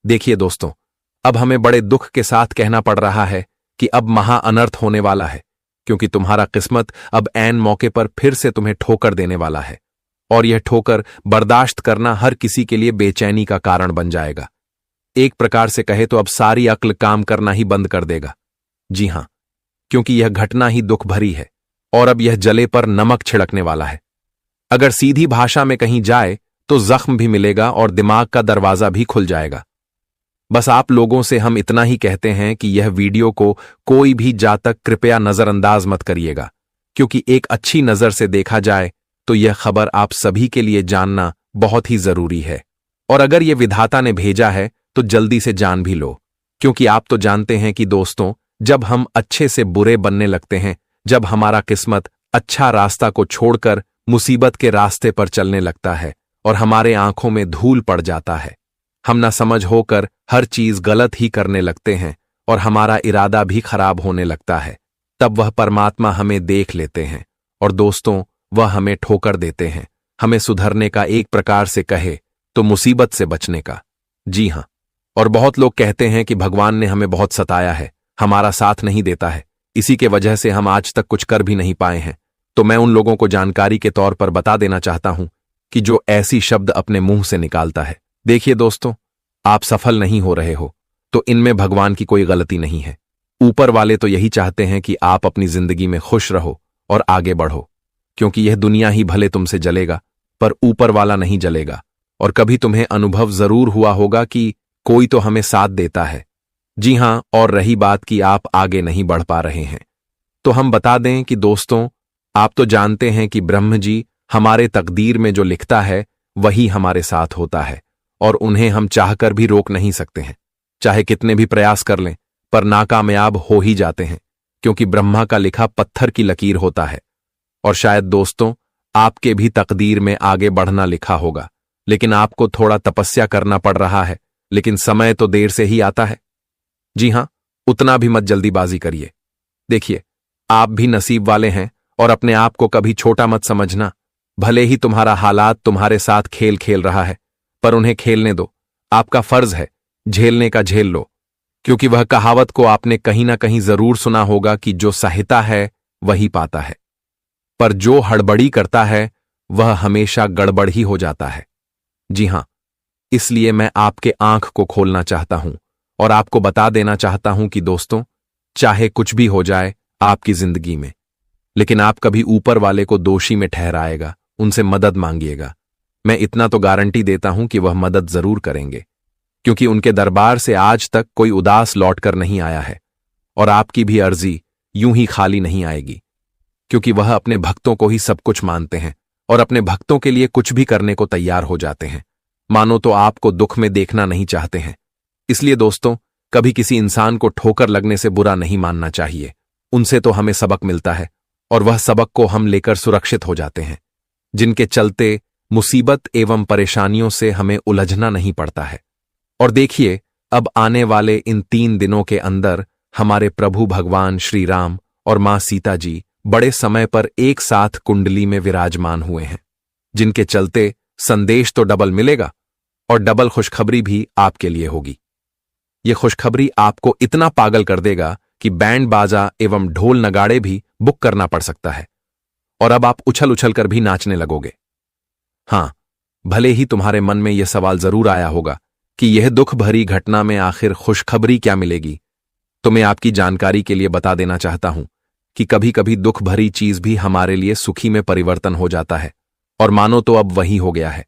देखिए दोस्तों, अब हमें बड़े दुख के साथ कहना पड़ रहा है कि अब महा अनर्थ होने वाला है, क्योंकि तुम्हारा किस्मत अब ऐन मौके पर फिर से तुम्हें ठोकर देने वाला है। और यह ठोकर बर्दाश्त करना हर किसी के लिए बेचैनी का कारण बन जाएगा। एक प्रकार से कहे तो अब सारी अक्ल काम करना ही बंद कर देगा। जी हां, क्योंकि यह घटना ही दुख भरी है और अब यह जले पर नमक छिड़कने वाला है। अगर सीधी भाषा में कहीं जाए तो जख्म भी मिलेगा और दिमाग का दरवाजा भी खुल जाएगा। बस आप लोगों से हम इतना ही कहते हैं कि यह वीडियो को कोई भी जातक कृपया नजरअंदाज मत करिएगा, क्योंकि एक अच्छी नजर से देखा जाए तो यह खबर आप सभी के लिए जानना बहुत ही जरूरी है। और अगर यह विधाता ने भेजा है तो जल्दी से जान भी लो, क्योंकि आप तो जानते हैं कि दोस्तों, जब हम अच्छे से बुरे बनने लगते हैं, जब हमारा किस्मत अच्छा रास्ता को छोड़कर मुसीबत के रास्ते पर चलने लगता है और हमारे आंखों में धूल पड़ जाता है, हम ना समझ होकर हर चीज गलत ही करने लगते हैं और हमारा इरादा भी खराब होने लगता है, तब वह परमात्मा हमें देख लेते हैं और दोस्तों, वह हमें ठोकर देते हैं, हमें सुधरने का, एक प्रकार से कहे तो मुसीबत से बचने का। जी हां, और बहुत लोग कहते हैं कि भगवान ने हमें बहुत सताया है, हमारा साथ नहीं देता है, इसी के वजह से हम आज तक कुछ कर भी नहीं पाए हैं। तो मैं उन लोगों को जानकारी के तौर पर बता देना चाहता हूं कि जो ऐसी शब्द अपने मुंह से निकालता है, देखिए दोस्तों, आप सफल नहीं हो रहे हो तो इनमें भगवान की कोई गलती नहीं है। ऊपर वाले तो यही चाहते हैं कि आप अपनी जिंदगी में खुश रहो और आगे बढ़ो, क्योंकि यह दुनिया ही भले तुमसे जलेगा पर ऊपर वाला नहीं जलेगा। और कभी तुम्हें अनुभव जरूर हुआ होगा कि कोई तो हमें साथ देता है। जी हां, और रही बात कि आप आगे नहीं बढ़ पा रहे हैं, तो हम बता दें कि दोस्तों, आप तो जानते हैं कि ब्रह्म जी हमारे तकदीर में जो लिखता है वही हमारे साथ होता है और उन्हें हम चाहकर भी रोक नहीं सकते हैं। चाहे कितने भी प्रयास कर लें पर नाकामयाब हो ही जाते हैं, क्योंकि ब्रह्मा का लिखा पत्थर की लकीर होता है। और शायद दोस्तों, आपके भी तकदीर में आगे बढ़ना लिखा होगा, लेकिन आपको थोड़ा तपस्या करना पड़ रहा है, लेकिन समय तो देर से ही आता है। जी हां, उतना भी मत जल्दीबाजी करिए। देखिए, आप भी नसीब वाले हैं और अपने आप को कभी छोटा मत समझना। भले ही तुम्हारा हालात तुम्हारे साथ खेल खेल रहा है, पर उन्हें खेलने दो। आपका फर्ज है झेलने का झेल लो, क्योंकि वह कहावत को आपने कहीं ना कहीं जरूर सुना होगा कि जो सहता है वही पाता है, पर जो हड़बड़ी करता है वह हमेशा गड़बड़ ही हो जाता है। जी हां, इसलिए मैं आपके आंख को खोलना चाहता हूं और आपको बता देना चाहता हूं कि दोस्तों, चाहे कुछ भी हो जाए आपकी जिंदगी में, लेकिन आप कभी ऊपर वाले को दोषी में ठहराएगा, उनसे मदद मांगिएगा। मैं इतना तो गारंटी देता हूं कि वह मदद जरूर करेंगे, क्योंकि उनके दरबार से आज तक कोई उदास लौटकर नहीं आया है और आपकी भी अर्जी यूं ही खाली नहीं आएगी, क्योंकि वह अपने भक्तों को ही सब कुछ मानते हैं और अपने भक्तों के लिए कुछ भी करने को तैयार हो जाते हैं। मानो तो आपको दुख में देखना नहीं चाहते हैं। इसलिए दोस्तों, कभी किसी इंसान को ठोकर लगने से बुरा नहीं मानना चाहिए। उनसे तो हमें सबक मिलता है और वह सबक को हम लेकर सुरक्षित हो जाते हैं, जिनके चलते मुसीबत एवं परेशानियों से हमें उलझना नहीं पड़ता है। और देखिए, अब आने वाले इन 3 दिनों के अंदर हमारे प्रभु भगवान श्री राम और मां सीता जी बड़े समय पर एक साथ कुंडली में विराजमान हुए हैं, जिनके चलते संदेश तो डबल मिलेगा और डबल खुशखबरी भी आपके लिए होगी। ये खुशखबरी आपको इतना पागल कर देगा कि बैंड बाजा एवं ढोल नगाड़े भी बुक करना पड़ सकता है और अब आप उछल उछल कर भी नाचने लगोगे। हां, भले ही तुम्हारे मन में यह सवाल जरूर आया होगा कि यह दुख भरी घटना में आखिर खुशखबरी क्या मिलेगी, तो मैं आपकी जानकारी के लिए बता देना चाहता हूं कि कभी कभी दुख भरी चीज भी हमारे लिए सुखी में परिवर्तन हो जाता है, और मानो तो अब वही हो गया है।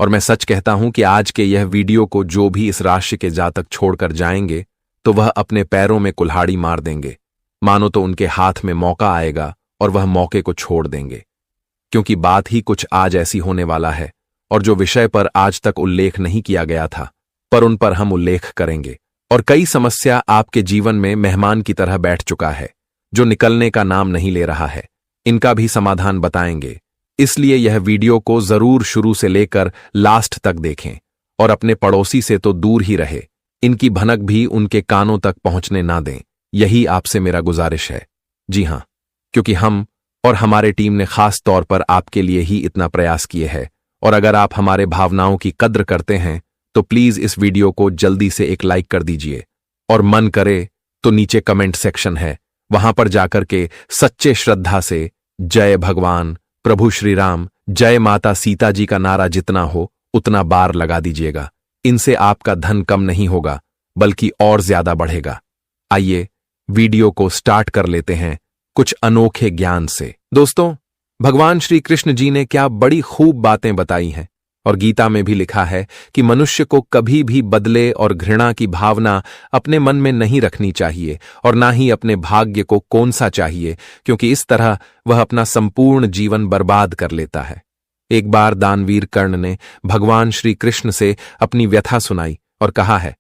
और मैं सच कहता हूं कि आज के यह वीडियो को जो भी इस राशि के जातक छोड़कर जाएंगे तो वह अपने पैरों में कुल्हाड़ी मार देंगे। मानो तो उनके हाथ में मौका आएगा और वह मौके को छोड़ देंगे, क्योंकि बात ही कुछ आज ऐसी होने वाला है और जो विषय पर आज तक उल्लेख नहीं किया गया था, पर उन पर हम उल्लेख करेंगे। और कई समस्या आपके जीवन में मेहमान की तरह बैठ चुका है, जो निकलने का नाम नहीं ले रहा है। इनका भी समाधान बताएंगे, इसलिए यह वीडियो को जरूर शुरू से लेकर लास्ट तक देखें और अपने पड़ोसी से तो दूर ही रहे, इनकी भनक भी उनके कानों तक पहुंचने ना दें। यही आपसे मेरा गुजारिश है। जी हां, क्योंकि हम और हमारे टीम ने खास तौर पर आपके लिए ही इतना प्रयास किए हैं, और अगर आप हमारे भावनाओं की कद्र करते हैं तो प्लीज इस वीडियो को जल्दी से एक लाइक कर दीजिए, और मन करे तो नीचे कमेंट सेक्शन है, वहां पर जाकर के सच्चे श्रद्धा से जय भगवान प्रभु श्री राम, जय माता सीता जी का नारा जितना हो उतना बार लगा दीजिएगा। इनसे आपका धन कम नहीं होगा बल्कि और ज्यादा बढ़ेगा। आइए वीडियो को स्टार्ट कर लेते हैं कुछ अनोखे ज्ञान से। दोस्तों, भगवान श्री कृष्ण जी ने क्या बड़ी खूब बातें बताई हैं, और गीता में भी लिखा है कि मनुष्य को कभी भी बदले और घृणा की भावना अपने मन में नहीं रखनी चाहिए, और ना ही अपने भाग्य को कौनसा चाहिए, क्योंकि इस तरह वह अपना संपूर्ण जीवन बर्बाद कर लेता है। एक बार दानवीर कर्ण ने भगवान श्री कृष्ण से अपनी व्यथा सुनाई और कहा है,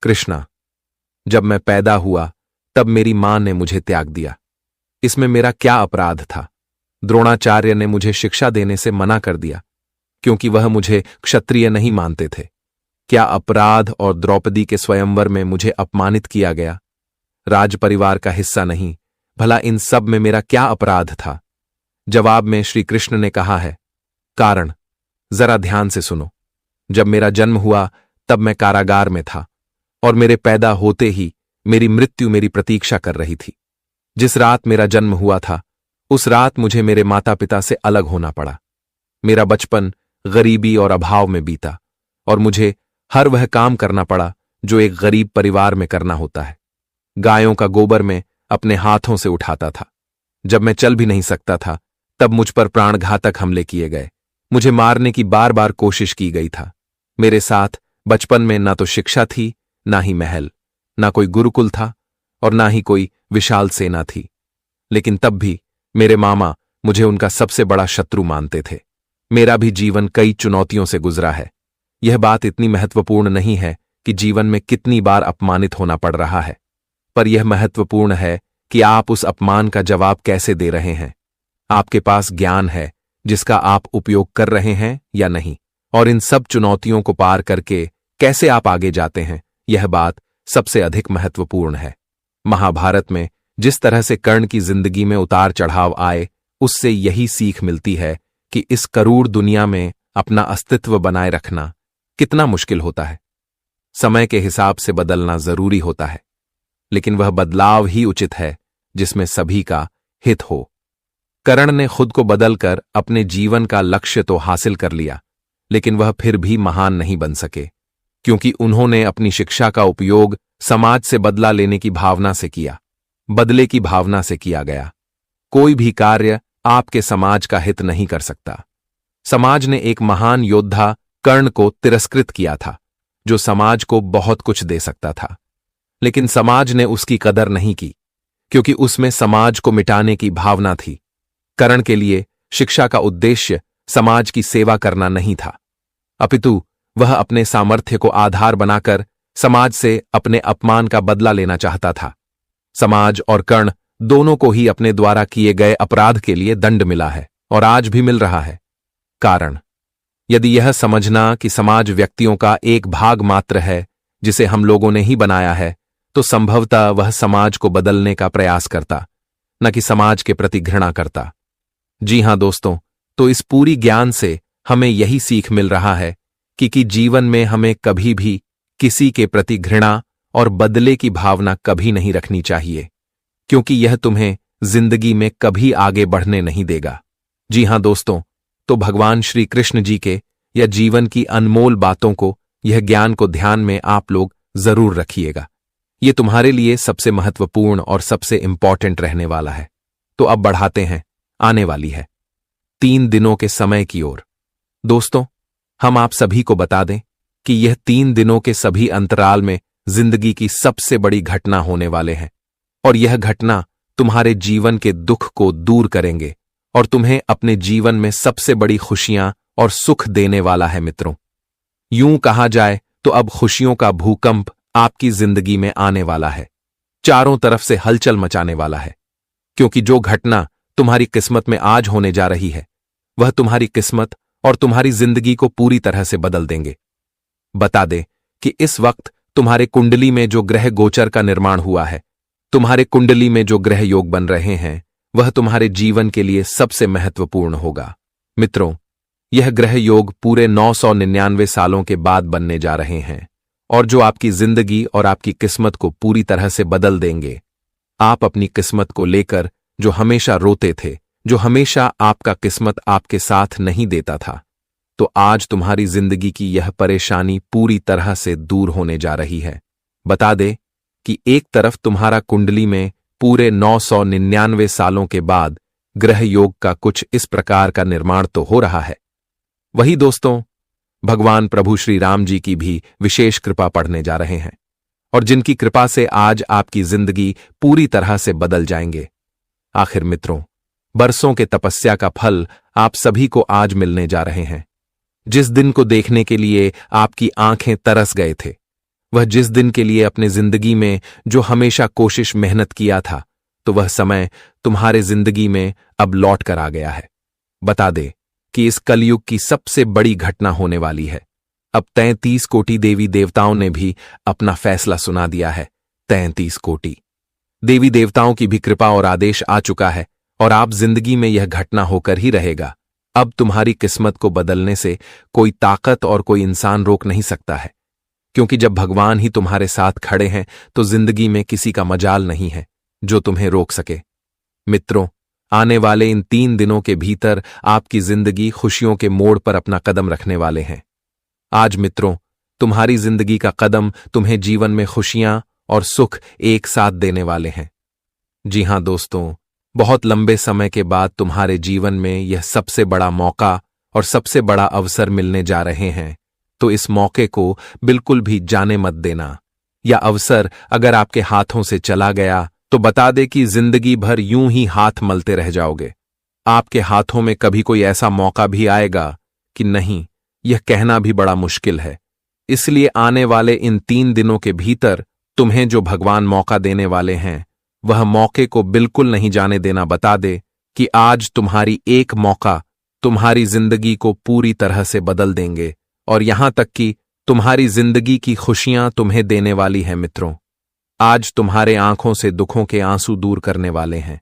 कृष्णा, जब मैं पैदा हुआ तब मेरी मां ने मुझे त्याग दिया। इसमें मेरा क्या अपराध था? द्रोणाचार्य ने मुझे शिक्षा देने से मना कर दिया क्योंकि वह मुझे क्षत्रिय नहीं मानते थे। क्या अपराध और द्रौपदी के स्वयंवर में मुझे अपमानित किया गया? राज परिवार का हिस्सा नहीं, भला इन सब में मेरा क्या अपराध था? जवाब में श्री कृष्ण ने कहा है, कारण जरा ध्यान से सुनो। जब मेरा जन्म हुआ तब मैं कारागार में था, और मेरे पैदा होते ही मेरी मृत्यु मेरी प्रतीक्षा कर रही थी। जिस रात मेरा जन्म हुआ था उस रात मुझे मेरे माता पिता से अलग होना पड़ा। मेरा बचपन गरीबी और अभाव में बीता, और मुझे हर वह काम करना पड़ा जो एक गरीब परिवार में करना होता है। गायों का गोबर मैं अपने हाथों से उठाता था। जब मैं चल भी नहीं सकता था तब मुझ पर प्राणघातक हमले किए गए। मुझे मारने की बार बार कोशिश की गई था। मेरे साथ बचपन में ना तो शिक्षा थी, ना ही महल, ना कोई गुरुकुल था, और ना ही कोई विशाल सेना थी। लेकिन तब भी मेरे मामा मुझे उनका सबसे बड़ा शत्रु मानते थे। मेरा भी जीवन कई चुनौतियों से गुजरा है। यह बात इतनी महत्वपूर्ण नहीं है कि जीवन में कितनी बार अपमानित होना पड़ रहा है, पर यह महत्वपूर्ण है कि आप उस अपमान का जवाब कैसे दे रहे हैं। आपके पास ज्ञान है जिसका आप उपयोग कर रहे हैं या नहीं, और इन सब चुनौतियों को पार करके कैसे आप आगे जाते हैं, यह बात सबसे अधिक महत्वपूर्ण है। महाभारत में जिस तरह से कर्ण की जिंदगी में उतार चढ़ाव आए, उससे यही सीख मिलती है कि इस करूर दुनिया में अपना अस्तित्व बनाए रखना कितना मुश्किल होता है। समय के हिसाब से बदलना जरूरी होता है, लेकिन वह बदलाव ही उचित है जिसमें सभी का हित हो। कर्ण ने खुद को बदलकर अपने जीवन का लक्ष्य तो हासिल कर लिया, लेकिन वह फिर भी महान नहीं बन सके, क्योंकि उन्होंने अपनी शिक्षा का उपयोग समाज से बदला लेने की भावना से किया। बदले की भावना से किया गया कोई भी कार्य आपके समाज का हित नहीं कर सकता। समाज ने एक महान योद्धा कर्ण को तिरस्कृत किया था, जो समाज को बहुत कुछ दे सकता था, लेकिन समाज ने उसकी कदर नहीं की, क्योंकि उसमें समाज को मिटाने की भावना थी। कर्ण के लिए शिक्षा का उद्देश्य समाज की सेवा करना नहीं था, अपितु वह अपने सामर्थ्य को आधार बनाकर समाज से अपने अपमान का बदला लेना चाहता था। समाज और कर्ण दोनों को ही अपने द्वारा किए गए अपराध के लिए दंड मिला है, और आज भी मिल रहा है। कारण, यदि यह समझना कि समाज व्यक्तियों का एक भाग मात्र है जिसे हम लोगों ने ही बनाया है, तो संभवतः वह समाज को बदलने का प्रयास करता, न कि समाज के प्रति घृणा करता। जी हां दोस्तों, तो इस पूरी ज्ञान से हमें यही सीख मिल रहा है कि जीवन में हमें कभी भी किसी के प्रति घृणा और बदले की भावना कभी नहीं रखनी चाहिए, क्योंकि यह तुम्हें जिंदगी में कभी आगे बढ़ने नहीं देगा। जी हां दोस्तों, तो भगवान श्री कृष्ण जी के या जीवन की अनमोल बातों को, यह ज्ञान को ध्यान में आप लोग जरूर रखिएगा। ये तुम्हारे लिए सबसे महत्वपूर्ण और सबसे इंपॉर्टेंट रहने वाला है। तो अब बढ़ाते हैं आने वाली है 3 दिनों के समय की ओर। दोस्तों, हम आप सभी को बता दें कि यह 3 दिनों के सभी अंतराल में जिंदगी की सबसे बड़ी घटना होने वाले हैं, और यह घटना तुम्हारे जीवन के दुख को दूर करेंगे और तुम्हें अपने जीवन में सबसे बड़ी खुशियां और सुख देने वाला है। मित्रों, यूं कहा जाए तो अब खुशियों का भूकंप आपकी जिंदगी में आने वाला है, चारों तरफ से हलचल मचाने वाला है, क्योंकि जो घटना तुम्हारी किस्मत में आज होने जा रही है, वह तुम्हारी किस्मत और तुम्हारी जिंदगी को पूरी तरह से बदल देंगे। बता दें कि इस वक्त तुम्हारे कुंडली में जो ग्रह गोचर का निर्माण हुआ है, तुम्हारे कुंडली में जो ग्रह योग बन रहे हैं, वह तुम्हारे जीवन के लिए सबसे महत्वपूर्ण होगा। मित्रों, यह ग्रह योग पूरे 999 सालों के बाद बनने जा रहे हैं और जो आपकी जिंदगी और आपकी किस्मत को पूरी तरह से बदल देंगे। आप अपनी किस्मत को लेकर जो हमेशा रोते थे, जो हमेशा आपका किस्मत आपके साथ नहीं देता था, तो आज तुम्हारी जिंदगी की यह परेशानी पूरी तरह से दूर होने जा रही है। बता दे कि एक तरफ तुम्हारा कुंडली में पूरे 999 सालों के बाद ग्रह योग का कुछ इस प्रकार का निर्माण तो हो रहा है, वही दोस्तों भगवान प्रभु श्री राम जी की भी विशेष कृपा पढ़ने जा रहे हैं और जिनकी कृपा से आज आपकी जिंदगी पूरी तरह से बदल जाएंगे। आखिर मित्रों, बरसों के तपस्या का फल आप सभी को आज मिलने जा रहे हैं। जिस दिन को देखने के लिए आपकी आंखें तरस गए थे, वह जिस दिन के लिए अपने जिंदगी में जो हमेशा कोशिश मेहनत किया था, तो वह समय तुम्हारे जिंदगी में अब लौट कर आ गया है। बता दे कि इस कलयुग की सबसे बड़ी घटना होने वाली है। अब 33 कोटि देवी देवताओं ने भी अपना फैसला सुना दिया है। 33 कोटि देवी देवताओं की भी कृपा और आदेश आ चुका है और आप जिंदगी में यह घटना होकर ही रहेगा। अब तुम्हारी किस्मत को बदलने से कोई ताकत और कोई इंसान रोक नहीं सकता है, क्योंकि जब भगवान ही तुम्हारे साथ खड़े हैं तो जिंदगी में किसी का मजाल नहीं है जो तुम्हें रोक सके। मित्रों, आने वाले इन 3 दिनों के भीतर आपकी जिंदगी खुशियों के मोड़ पर अपना कदम रखने वाले हैं। आज मित्रों, तुम्हारी जिंदगी का कदम तुम्हें जीवन में खुशियां और सुख एक साथ देने वाले हैं। जी हां दोस्तों, बहुत लंबे समय के बाद तुम्हारे जीवन में यह सबसे बड़ा मौका और सबसे बड़ा अवसर मिलने जा रहे हैं, तो इस मौके को बिल्कुल भी जाने मत देना। यह अवसर अगर आपके हाथों से चला गया तो बता दे कि जिंदगी भर यूं ही हाथ मलते रह जाओगे। आपके हाथों में कभी कोई ऐसा मौका भी आएगा कि नहीं, यह कहना भी बड़ा मुश्किल है। इसलिए आने वाले इन 3 दिनों के भीतर तुम्हें जो भगवान मौका देने वाले हैं, वह मौके को बिल्कुल नहीं जाने देना। बता दे कि आज तुम्हारी एक मौका तुम्हारी जिंदगी को पूरी तरह से बदल देंगे और यहां तक कि तुम्हारी जिंदगी की खुशियां तुम्हें देने वाली हैं। मित्रों, आज तुम्हारे आंखों से दुखों के आंसू दूर करने वाले हैं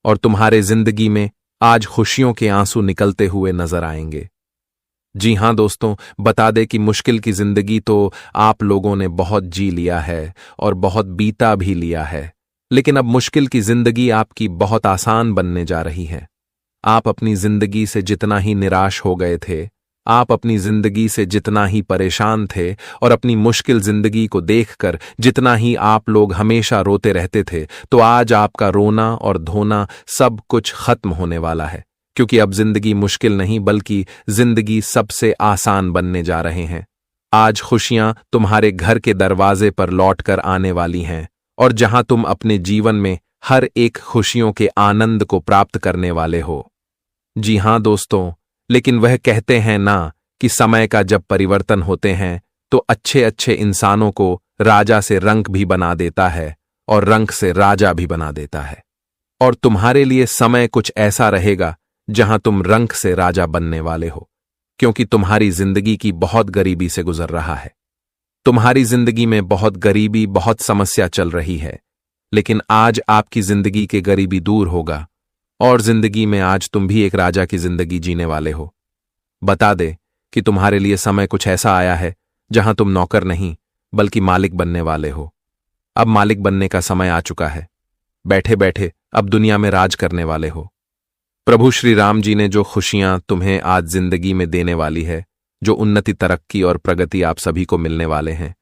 और तुम्हारे जिंदगी में आज खुशियों के आंसू निकलते हुए नजर आएंगे। जी हां दोस्तों, बता दे कि मुश्किल की जिंदगी तो आप लोगों ने बहुत जी लिया है और बहुत बीता भी लिया है, लेकिन अब मुश्किल की जिंदगी आपकी बहुत आसान बनने जा रही है। आप अपनी जिंदगी से जितना ही निराश हो गए थे, आप अपनी जिंदगी से जितना ही परेशान थे और अपनी मुश्किल जिंदगी को देखकर जितना ही आप लोग हमेशा रोते रहते थे, तो आज आपका रोना और धोना सब कुछ खत्म होने वाला है, क्योंकि अब जिंदगी मुश्किल नहीं बल्कि जिंदगी सबसे आसान बनने जा रहे हैं। आज खुशियां तुम्हारे घर के दरवाजे पर लौट कर आने वाली हैं और जहां तुम अपने जीवन में हर एक खुशियों के आनंद को प्राप्त करने वाले हो। जी हां दोस्तों, लेकिन वह कहते हैं ना कि समय का जब परिवर्तन होते हैं तो अच्छे अच्छे इंसानों को राजा से रंक भी बना देता है और रंक से राजा भी बना देता है। और तुम्हारे लिए समय कुछ ऐसा रहेगा जहां तुम रंक से राजा बनने वाले हो, क्योंकि तुम्हारी जिंदगी की बहुत गरीबी से गुजर रहा है। तुम्हारी जिंदगी में बहुत गरीबी, बहुत समस्या चल रही है, लेकिन आज आपकी जिंदगी के गरीबी दूर होगा और जिंदगी में आज तुम भी एक राजा की जिंदगी जीने वाले हो। बता दे कि तुम्हारे लिए समय कुछ ऐसा आया है जहां तुम नौकर नहीं बल्कि मालिक बनने वाले हो। अब मालिक बनने का समय आ चुका है। बैठे बैठे अब दुनिया में राज करने वाले हो। प्रभु श्री राम जी ने जो खुशियां तुम्हें आज जिंदगी में देने वाली है, जो उन्नति, तरक्की और प्रगति आप सभी को मिलने वाले हैं,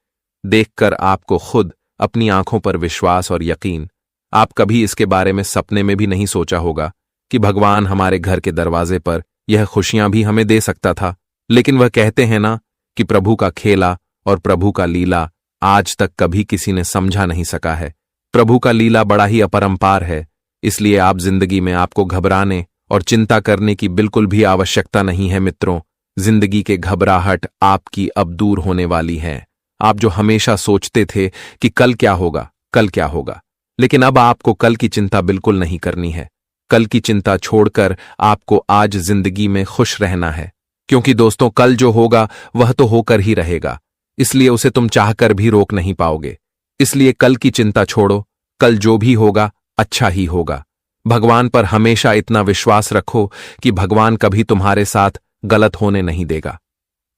देखकर आपको खुद अपनी आंखों पर विश्वास और यकीन। आप कभी इसके बारे में सपने में भी नहीं सोचा होगा कि भगवान हमारे घर के दरवाजे पर यह खुशियां भी हमें दे सकता था। लेकिन वह कहते हैं ना कि प्रभु का खेला और प्रभु का लीला आज तक कभी किसी ने समझा नहीं सका है। प्रभु का लीला बड़ा ही अपरंपार है, इसलिए आप जिंदगी में आपको घबराने और चिंता करने की बिल्कुल भी आवश्यकता नहीं है। मित्रों, जिंदगी के घबराहट आपकी अब दूर होने वाली है। आप जो हमेशा सोचते थे कि कल क्या होगा, कल क्या होगा, लेकिन अब आपको कल की चिंता बिल्कुल नहीं करनी है। कल की चिंता छोड़कर आपको आज जिंदगी में खुश रहना है, क्योंकि दोस्तों कल जो होगा वह तो होकर ही रहेगा, इसलिए उसे तुम चाहकर भी रोक नहीं पाओगे। इसलिए कल की चिंता छोड़ो, कल जो भी होगा अच्छा ही होगा। भगवान पर हमेशा इतना विश्वास रखो कि भगवान कभी तुम्हारे साथ गलत होने नहीं देगा।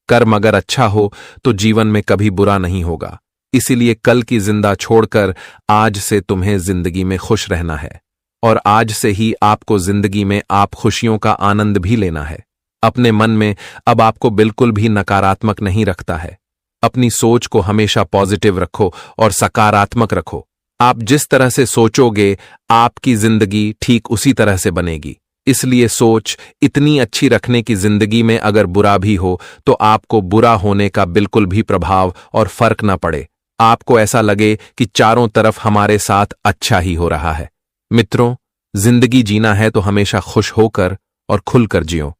कर्म अगर अच्छा हो तो जीवन में कभी बुरा नहीं होगा। इसीलिए कल की जिंदा छोड़कर आज से तुम्हें जिंदगी में खुश रहना है, और आज से ही आपको जिंदगी में आप खुशियों का आनंद भी लेना है। अपने मन में अब आपको बिल्कुल भी नकारात्मक नहीं रखता है। अपनी सोच को हमेशा पॉजिटिव रखो और सकारात्मक रखो। आप जिस तरह से सोचोगे आपकी जिंदगी ठीक उसी तरह से बनेगी। इसलिए सोच इतनी अच्छी रखने की जिंदगी में अगर बुरा भी हो तो आपको बुरा होने का बिल्कुल भी प्रभाव और फर्क ना पड़े। आपको ऐसा लगे कि चारों तरफ हमारे साथ अच्छा ही हो रहा है। मित्रों, जिंदगी जीना है तो हमेशा खुश होकर और खुलकर जियो,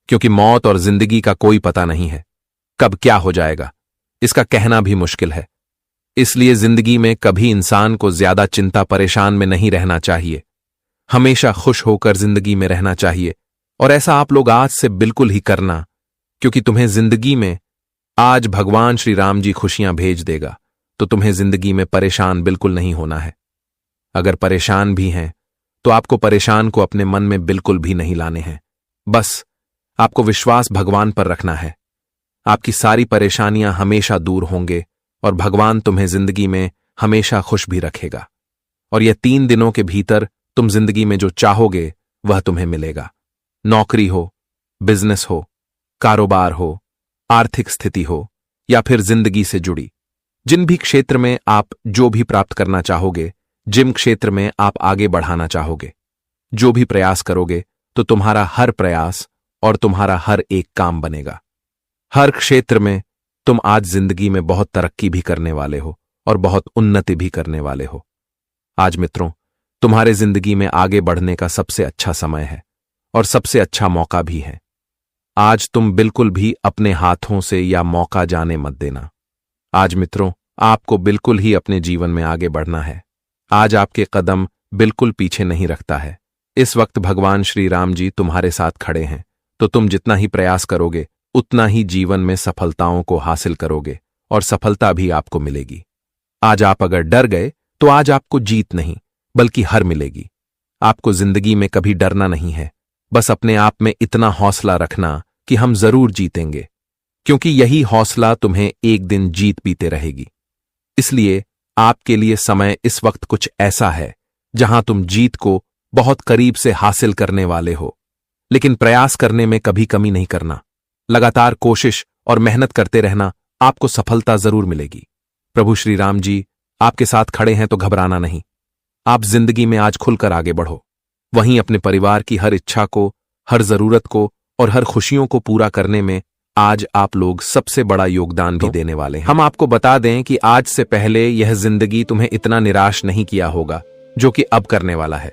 क्योंकि मौत और जिंदगी का कोई पता नहीं है। कब क्या हो जाएगा इसका कहना भी मुश्किल है। इसलिए जिंदगी में कभी इंसान को ज्यादा चिंता परेशान में नहीं रहना चाहिए। हमेशा खुश होकर जिंदगी में रहना चाहिए, और ऐसा आप लोग आज से बिल्कुल ही करना, क्योंकि तुम्हें जिंदगी में आज भगवान श्री राम जी खुशियां भेज देगा, तो तुम्हें जिंदगी में परेशान बिल्कुल नहीं होना है। अगर परेशान भी हैं तो आपको परेशान को अपने मन में बिल्कुल भी नहीं लाने हैं। बस आपको विश्वास भगवान पर रखना है। आपकी सारी परेशानियां हमेशा दूर होंगे और भगवान तुम्हें जिंदगी में हमेशा खुश भी रखेगा। और यह 3 दिनों के भीतर तुम जिंदगी में जो चाहोगे वह तुम्हें मिलेगा। नौकरी हो, बिजनेस हो, कारोबार हो, आर्थिक स्थिति हो, या फिर जिंदगी से जुड़ी जिन भी क्षेत्र में आप जो भी प्राप्त करना चाहोगे, जिन क्षेत्र में आप आगे बढ़ाना चाहोगे, जो भी प्रयास करोगे तो तुम्हारा हर प्रयास और तुम्हारा हर एक काम बनेगा। हर क्षेत्र में तुम आज जिंदगी में बहुत तरक्की भी करने वाले हो और बहुत उन्नति भी करने वाले हो। आज मित्रों, तुम्हारे जिंदगी में आगे बढ़ने का सबसे अच्छा समय है और सबसे अच्छा मौका भी है। आज तुम बिल्कुल भी अपने हाथों से या मौका जाने मत देना। आज मित्रों, आपको बिल्कुल ही अपने जीवन में आगे बढ़ना है। आज आपके कदम बिल्कुल पीछे नहीं रखता है। इस वक्त भगवान श्री राम जी तुम्हारे साथ खड़े हैं, तो तुम जितना ही प्रयास करोगे उतना ही जीवन में सफलताओं को हासिल करोगे और सफलता भी आपको मिलेगी। आज आप अगर डर गए तो आज आपको जीत नहीं बल्कि हार मिलेगी। आपको जिंदगी में कभी डरना नहीं है, बस अपने आप में इतना हौसला रखना कि हम जरूर जीतेंगे, क्योंकि यही हौसला तुम्हें एक दिन जीत पीते रहेगी। इसलिए आपके लिए समय इस वक्त कुछ ऐसा है जहां तुम जीत को बहुत करीब से हासिल करने वाले हो, लेकिन प्रयास करने में कभी कमी नहीं करना। लगातार कोशिश और मेहनत करते रहना, आपको सफलता जरूर मिलेगी। प्रभु श्री राम जी आपके साथ खड़े हैं तो घबराना नहीं। आप जिंदगी में आज खुलकर आगे बढ़ो। वहीं अपने परिवार की हर इच्छा को, हर जरूरत को और हर खुशियों को पूरा करने में आज आप लोग सबसे बड़ा योगदान भी देने वाले हैं। हम आपको बता दें कि आज से पहले यह जिंदगी तुम्हें इतना निराश नहीं किया होगा जो कि अब करने वाला है।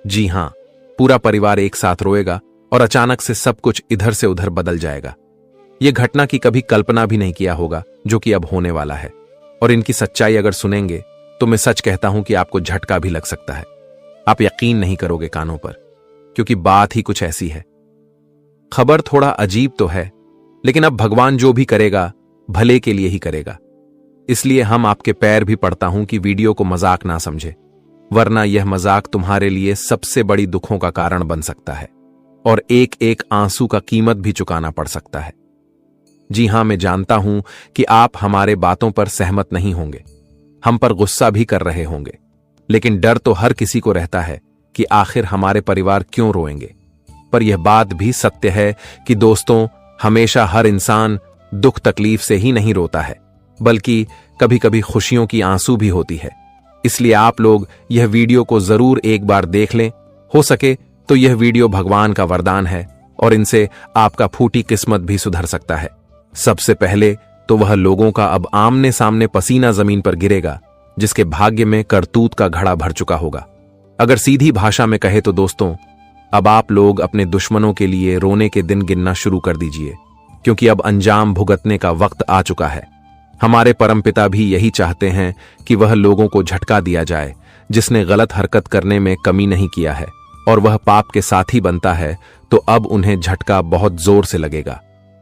जी हां, पूरा परिवार एक साथ रोएगा और अचानक से सब कुछ इधर से उधर बदल जाएगा। यह घटना की कभी कल्पना भी नहीं किया होगा जो कि अब होने वाला है। और इनकी सच्चाई अगर सुनेंगे तो मैं सच कहता हूं कि आपको झटका भी लग सकता है। आप यकीन नहीं करोगे कानों पर, क्योंकि बात ही कुछ ऐसी है। खबर थोड़ा अजीब तो है, लेकिन अब भगवान जो भी करेगा भले के लिए ही करेगा। इसलिए हम आपके पैर भी पड़ता हूं कि वीडियो को मजाक ना समझे, वरना यह मजाक तुम्हारे लिए सबसे बड़ी दुखों का कारण बन सकता है और एक एक आंसू का कीमत भी चुकाना पड़ सकता है। जी हां, मैं जानता हूं कि आप हमारे बातों पर सहमत नहीं होंगे, हम पर गुस्सा भी कर रहे होंगे, लेकिन डर तो हर किसी को रहता है कि आखिर हमारे परिवार क्यों रोएंगे। पर यह बात भी सत्य है कि दोस्तों, हमेशा हर इंसान दुख तकलीफ से ही नहीं रोता है, बल्कि कभी कभी खुशियों की आंसू भी होती है। इसलिए आप लोग यह वीडियो को जरूर एक बार देख लें। हो सके तो यह वीडियो भगवान का वरदान है और इनसे आपका फूटी किस्मत भी सुधर सकता है। सबसे पहले तो वह लोगों का अब आमने सामने पसीना जमीन पर गिरेगा जिसके भाग्य में करतूत का घड़ा भर चुका होगा। अगर सीधी भाषा में कहे तो दोस्तों, अब आप लोग अपने दुश्मनों के लिए रोने के दिन गिनना शुरू कर दीजिए, क्योंकि अब अंजाम भुगतने का वक्त आ चुका है। हमारे परमपिता भी यही चाहते हैं कि वह लोगों को झटका दिया जाए जिसने गलत हरकत करने में कमी नहीं किया है और वह पाप के साथी बनता है, तो अब उन्हें झटका बहुत जोर से लगेगा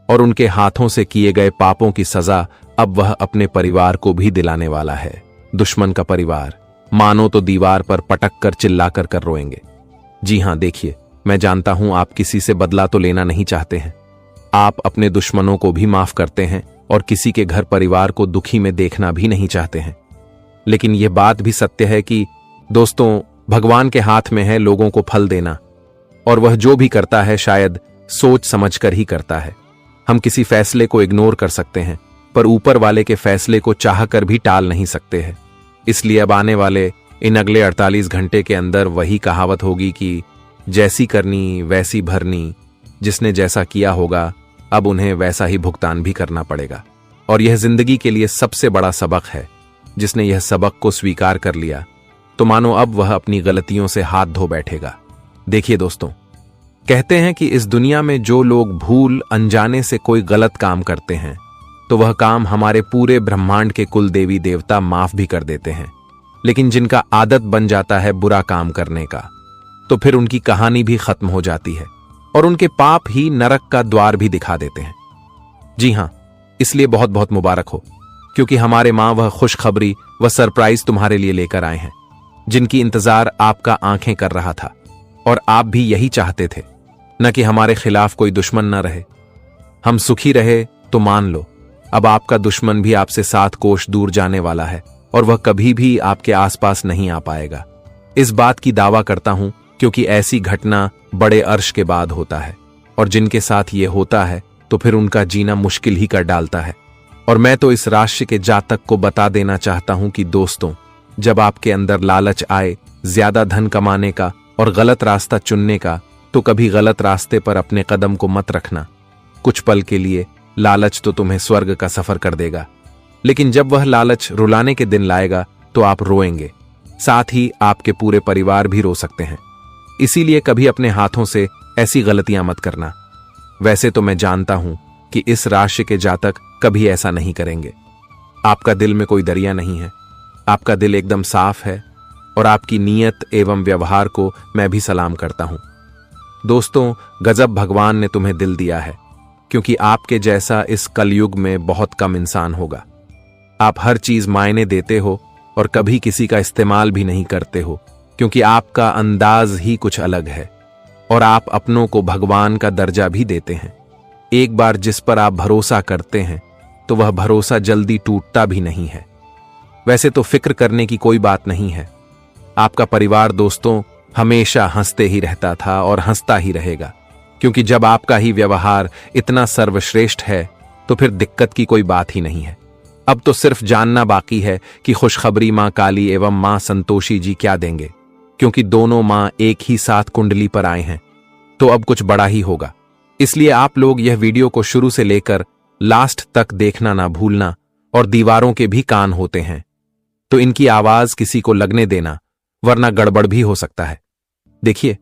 और उनके हाथों से किए गए पापों की सजा अब वह अपने परिवार को भी दिलाने वाला है। दुश्मन का परिवार मानो तो दीवार पर पटक कर चिल्लाकर कर रोएंगे। जी हां, देखिए, मैं जानता हूं आप किसी से बदला तो लेना नहीं चाहते हैं, आप अपने दुश्मनों को भी माफ करते हैं और किसी के घर परिवार को दुखी में देखना भी नहीं चाहते हैं। लेकिन यह बात भी सत्य है कि दोस्तों, भगवान के हाथ में है लोगों को फल देना, और वह जो भी करता है शायद सोच समझकर ही करता है। हम किसी फैसले को इग्नोर कर सकते हैं, पर ऊपर वाले के फैसले को चाहकर भी टाल नहीं सकते हैं। इसलिए अब आने वाले इन अगले 48 घंटे के अंदर वही कहावत होगी कि जैसी करनी वैसी भरनी। जिसने जैसा किया होगा अब उन्हें वैसा ही भुगतान भी करना पड़ेगा। और यह जिंदगी के लिए सबसे बड़ा सबक है। जिसने यह सबक को स्वीकार कर लिया तो मानो अब वह अपनी गलतियों से हाथ धो बैठेगा। देखिए दोस्तों, कहते हैं कि इस दुनिया में जो लोग भूल अनजाने से कोई गलत काम करते हैं तो वह काम हमारे पूरे ब्रह्मांड के कुल देवी देवता माफ भी कर देते हैं। लेकिन जिनका आदत बन जाता है बुरा काम करने का, तो फिर उनकी कहानी भी खत्म हो जाती है और उनके पाप ही नरक का द्वार भी दिखा देते हैं। जी हां, इसलिए बहुत बहुत मुबारक हो, क्योंकि हमारे मां वह खुशखबरी व सरप्राइज तुम्हारे लिए लेकर आए हैं जिनकी इंतजार आपका आंखें कर रहा था। और आप भी यही चाहते थे, न कि हमारे खिलाफ कोई दुश्मन न रहे, हम सुखी रहे। तो मान लो, अब आपका दुश्मन भी आपसे 7 कोस दूर जाने वाला है और वह कभी भी आपके आसपास नहीं आ पाएगा। इस बात की दावा करता हूं क्योंकि ऐसी घटना बड़े अर्श के बाद होता है, और जिनके साथ ये होता है तो फिर उनका जीना मुश्किल ही कर डालता है। और मैं तो इस राशि के जातक को बता देना चाहता हूं कि दोस्तों, जब आपके अंदर लालच आए ज्यादा धन कमाने का और गलत रास्ता चुनने का, तो कभी गलत रास्ते पर अपने कदम को मत रखना। कुछ पल के लिए लालच तो तुम्हें स्वर्ग का सफर कर देगा, लेकिन जब वह लालच रुलाने के दिन लाएगा तो आप रोएंगे, साथ ही आपके पूरे परिवार भी रो सकते हैं। इसीलिए कभी अपने हाथों से ऐसी गलतियां मत करना। वैसे तो मैं जानता हूं कि इस राशि के जातक कभी ऐसा नहीं करेंगे। आपका दिल में कोई दरिया नहीं है, आपका दिल एकदम साफ है, और आपकी नीयत एवं व्यवहार को मैं भी सलाम करता हूं। दोस्तों, गजब भगवान ने तुम्हें दिल दिया है, क्योंकि आपके जैसा इस कलयुग में बहुत कम इंसान होगा। आप हर चीज मायने देते हो और कभी किसी का इस्तेमाल भी नहीं करते हो, क्योंकि आपका अंदाज ही कुछ अलग है, और आप अपनों को भगवान का दर्जा भी देते हैं। एक बार जिस पर आप भरोसा करते हैं तो वह भरोसा जल्दी टूटता भी नहीं है। वैसे तो फिक्र करने की कोई बात नहीं है। आपका परिवार दोस्तों हमेशा हंसते ही रहता था और हंसता ही रहेगा, क्योंकि जब आपका ही व्यवहार इतना सर्वश्रेष्ठ है तो फिर दिक्कत की कोई बात ही नहीं है। अब तो सिर्फ जानना बाकी है कि खुशखबरी मां काली एवं मां संतोषी जी क्या देंगे, क्योंकि दोनों मां एक ही साथ कुंडली पर आए हैं, तो अब कुछ बड़ा ही होगा। इसलिए आप लोग यह वीडियो को शुरू से लेकर लास्ट तक देखना ना भूलना। और दीवारों के भी कान होते हैं, तो इनकी आवाज किसी को लगने देना, वरना गड़बड़ भी हो सकता है। देखिए,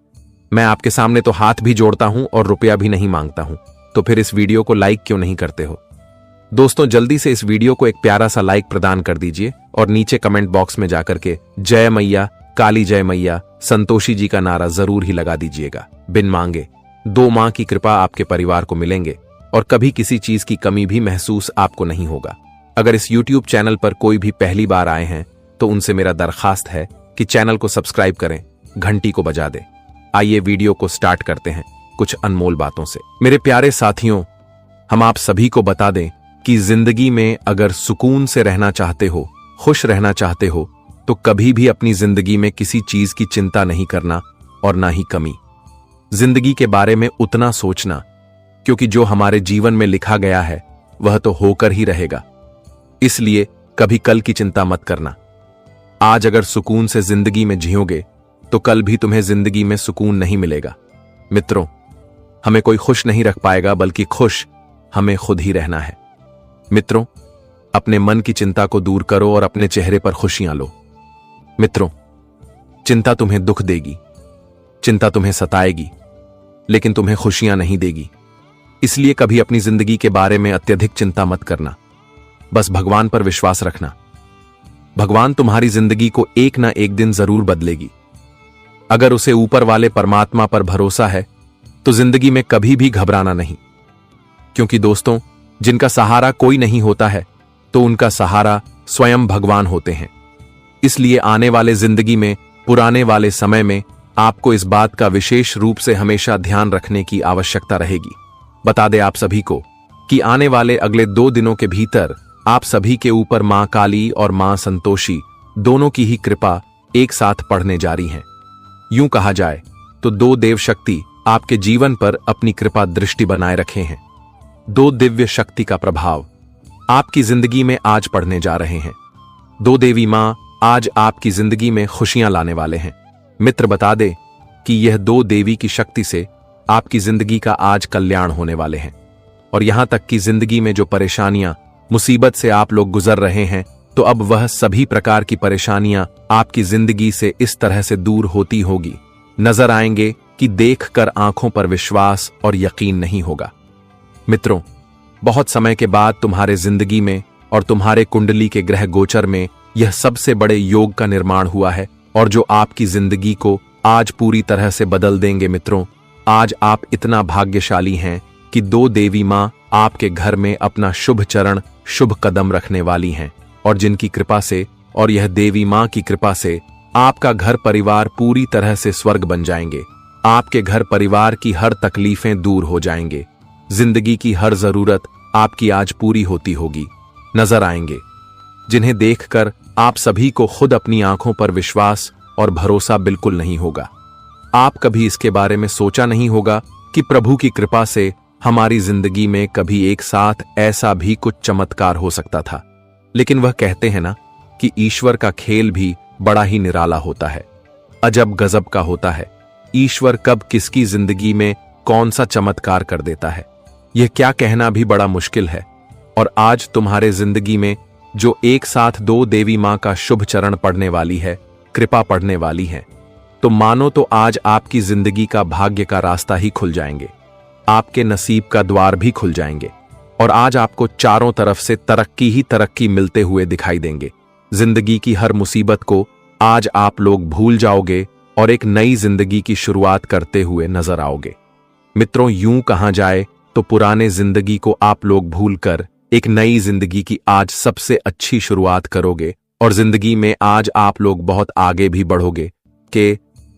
मैं आपके सामने तो हाथ भी जोड़ता हूं और रुपया भी नहीं मांगता हूं, तो फिर इस वीडियो को लाइक क्यों नहीं करते हो? दोस्तों, जल्दी से इस वीडियो को एक प्यारा सा लाइक प्रदान कर दीजिए और नीचे कमेंट बॉक्स में जाकर के जय मैया काली, जय मैया संतोषी जी का नारा जरूर ही लगा दीजिएगा। बिन मांगे 2 मां की कृपा आपके परिवार को मिलेंगे और कभी किसी चीज की कमी भी महसूस आपको नहीं होगा। अगर इस YouTube चैनल पर कोई भी पहली बार आए हैं तो उनसे मेरा दरखास्त है कि चैनल को सब्सक्राइब करें, घंटी को बजा दें। आइए वीडियो को स्टार्ट करते हैं कुछ अनमोल बातों से। मेरे प्यारे साथियों, हम आप सभी को बता दें कि जिंदगी में अगर सुकून से रहना चाहते हो, खुश रहना चाहते हो, तो कभी भी अपनी जिंदगी में किसी चीज की चिंता नहीं करना और ना ही कमी। जिंदगी के बारे में उतना सोचना, क्योंकि जो हमारे जीवन में लिखा गया है वह तो होकर ही रहेगा। इसलिए कभी कल की चिंता मत करना। आज अगर सुकून से जिंदगी में जियोगे तो कल भी तुम्हें जिंदगी में सुकून नहीं मिलेगा। मित्रों, हमें कोई खुश नहीं रख पाएगा, बल्कि खुश हमें खुद ही रहना है। मित्रों, अपने मन की चिंता को दूर करो और अपने चेहरे पर खुशियां लो। मित्रों, चिंता तुम्हें दुख देगी, चिंता तुम्हें सताएगी, लेकिन तुम्हें खुशियां नहीं देगी। इसलिए कभी अपनी जिंदगी के बारे में अत्यधिक चिंता मत करना, बस भगवान पर विश्वास रखना। भगवान तुम्हारी जिंदगी को एक ना एक दिन जरूर बदलेगी। अगर उसे ऊपर वाले परमात्मा पर भरोसा है तो जिंदगी में कभी भी घबराना नहीं, क्योंकि दोस्तों, जिनका सहारा कोई नहीं होता है तो उनका सहारा स्वयं भगवान होते हैं। इसलिए आने वाले जिंदगी में, पुराने वाले समय में आपको इस बात का विशेष रूप से हमेशा ध्यान रखने की आवश्यकता रहेगी। बता दे आप सभी को कि आने वाले अगले 2 दिनों के भीतर आप सभी के ऊपर मां काली और मां संतोषी दोनों की ही कृपा एक साथ पढ़ने जा रही हैं। यूं कहा जाए तो 2 देव शक्ति आपके जीवन पर अपनी कृपा दृष्टि बनाए रखे हैं। 2 दिव्य शक्ति का प्रभाव आपकी जिंदगी में आज पड़ने जा रहे हैं। 2 देवी मां आज आपकी जिंदगी में खुशियां लाने वाले हैं। मित्र बता दे कि यह 2 देवी की शक्ति से आपकी जिंदगी का आज कल्याण होने वाले हैं। और यहां तक कि जिंदगी में जो परेशानियां मुसीबत से आप लोग गुजर रहे हैं, तो अब वह सभी प्रकार की परेशानियां आपकी जिंदगी से इस तरह से दूर होती होगी, नजर आएंगे कि देखकर आंखों पर विश्वास और यकीन नहीं होगा। मित्रों, बहुत समय के बाद तुम्हारे जिंदगी में और तुम्हारे कुंडली के ग्रह गोचर में यह सबसे बड़े योग का निर्माण हुआ है, और जो आपकी जिंदगी को आज पूरी तरह से बदल देंगे। मित्रों, आज आप इतना भाग्यशाली हैं कि 2 देवी मां आपके घर में अपना शुभ चरण, शुभ कदम रखने वाली हैं, और जिनकी कृपा से और यह देवी मां की कृपा से आपका घर परिवार पूरी तरह से स्वर्ग बन जाएंगे। आपके घर परिवार की हर तकलीफें दूर हो जाएंगे। जिंदगी की हर जरूरत आपकी आज पूरी होती होगी, नजर आएंगे, जिन्हें देखकर आप सभी को खुद अपनी आंखों पर विश्वास और भरोसा बिल्कुल नहीं होगा। आप कभी इसके बारे में सोचा नहीं होगा कि प्रभु की कृपा से हमारी जिंदगी में कभी एक साथ ऐसा भी कुछ चमत्कार हो सकता था। लेकिन वह कहते हैं ना कि ईश्वर का खेल भी बड़ा ही निराला होता है, अजब गजब का होता है। ईश्वर कब किसकी जिंदगी में कौन सा चमत्कार कर देता है, यह क्या कहना भी बड़ा मुश्किल है। और आज तुम्हारे जिंदगी में जो एक साथ 2 देवी मां का शुभ चरण पड़ने वाली है, कृपा पड़ने वाली है, तो मानो तो आज आपकी जिंदगी का भाग्य का रास्ता ही खुल जाएंगे, आपके नसीब का द्वार भी खुल जाएंगे, और आज आपको चारों तरफ से तरक्की ही तरक्की मिलते हुए दिखाई देंगे। जिंदगी की हर मुसीबत को आज आप लोग भूल जाओगे और एक नई जिंदगी की शुरुआत करते हुए नजर आओगे। मित्रों, यूं कहा जाए तो पुराने जिंदगी को आप लोग भूलकर एक नई जिंदगी की आज सबसे अच्छी शुरुआत करोगे, और जिंदगी में आज आप लोग बहुत आगे भी बढ़ोगे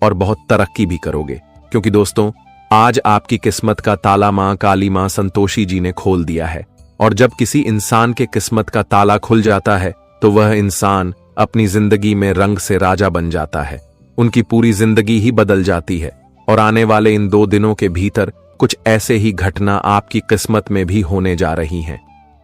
और बहुत तरक्की भी करोगे। क्योंकि दोस्तों, आज आपकी किस्मत का ताला मां काली मां संतोषी जी ने खोल दिया है। और जब किसी इंसान के किस्मत का ताला खुल जाता है तो वह इंसान अपनी जिंदगी में रंग से राजा बन जाता है, उनकी पूरी जिंदगी ही बदल जाती है। और आने वाले इन 2 दिनों के भीतर कुछ ऐसे ही घटना आपकी किस्मत में भी होने जा रही हैं।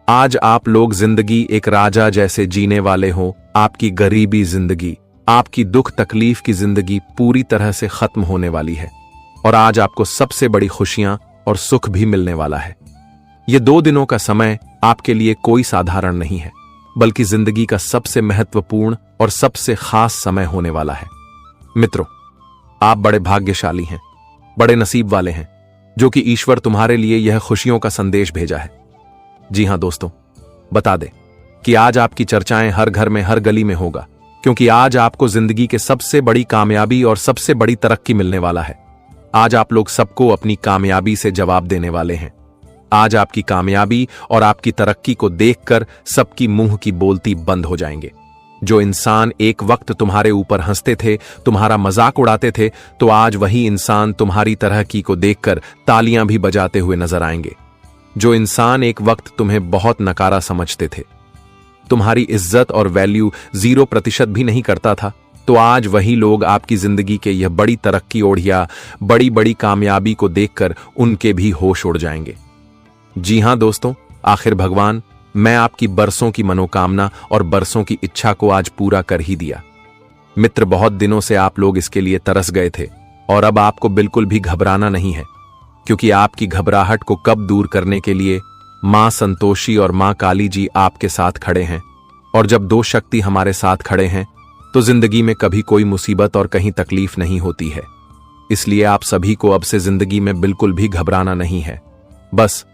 आज आप लोग जिंदगी एक राजा जैसे जीने वाले हो। आपकी गरीबी जिंदगी, आपकी दुख तकलीफ की जिंदगी पूरी तरह से खत्म होने वाली है, और आज आपको सबसे बड़ी खुशियां और सुख भी मिलने वाला है। ये 2 दिनों का समय आपके लिए कोई साधारण नहीं है, बल्कि जिंदगी का सबसे महत्वपूर्ण और सबसे खास समय होने वाला है। मित्रों, आप बड़े भाग्यशाली हैं, बड़े नसीब वाले हैं, जो कि ईश्वर तुम्हारे लिए यह खुशियों का संदेश भेजा है। जी हां दोस्तों, बता दें कि आज आपकी चर्चाएं हर घर में, हर गली में होगा, क्योंकि आज आपको जिंदगी के सबसे बड़ी कामयाबी और सबसे बड़ी तरक्की मिलने वाला है। आज आप लोग सबको अपनी कामयाबी से जवाब देने वाले हैं। आज आपकी कामयाबी और आपकी तरक्की को देखकर सबकी मुंह की बोलती बंद हो जाएंगे। जो इंसान एक वक्त तुम्हारे ऊपर हंसते थे, तुम्हारा मजाक उड़ाते थे, तो आज वही इंसान तुम्हारी तरक्की को देखकर तालियां भी बजाते हुए नजर आएंगे। जो इंसान एक वक्त तुम्हें बहुत नकारा समझते थे, तुम्हारी इज्जत और वैल्यू 0% भी नहीं करता था, तो आज वही लोग आपकी जिंदगी के यह बड़ी तरक्की और या बड़ी बड़ी कामयाबी को देखकर उनके भी होश उड़ जाएंगे। जी हां दोस्तों, आखिर भगवान, मैं आपकी बरसों की मनोकामना और बरसों की इच्छा को आज पूरा कर ही दिया। मित्र, बहुत दिनों से आप लोग इसके लिए तरस गए थे, और अब आपको बिल्कुल भी घबराना नहीं है, क्योंकि आपकी घबराहट को कब दूर करने के लिए मां संतोषी और मां काली जी आपके साथ खड़े हैं। और जब 2 शक्ति हमारे साथ खड़े हैं तो जिंदगी में कभी कोई मुसीबत और कहीं तकलीफ नहीं होती है। इसलिए आप सभी को अब से जिंदगी में बिल्कुल भी घबराना नहीं है। बस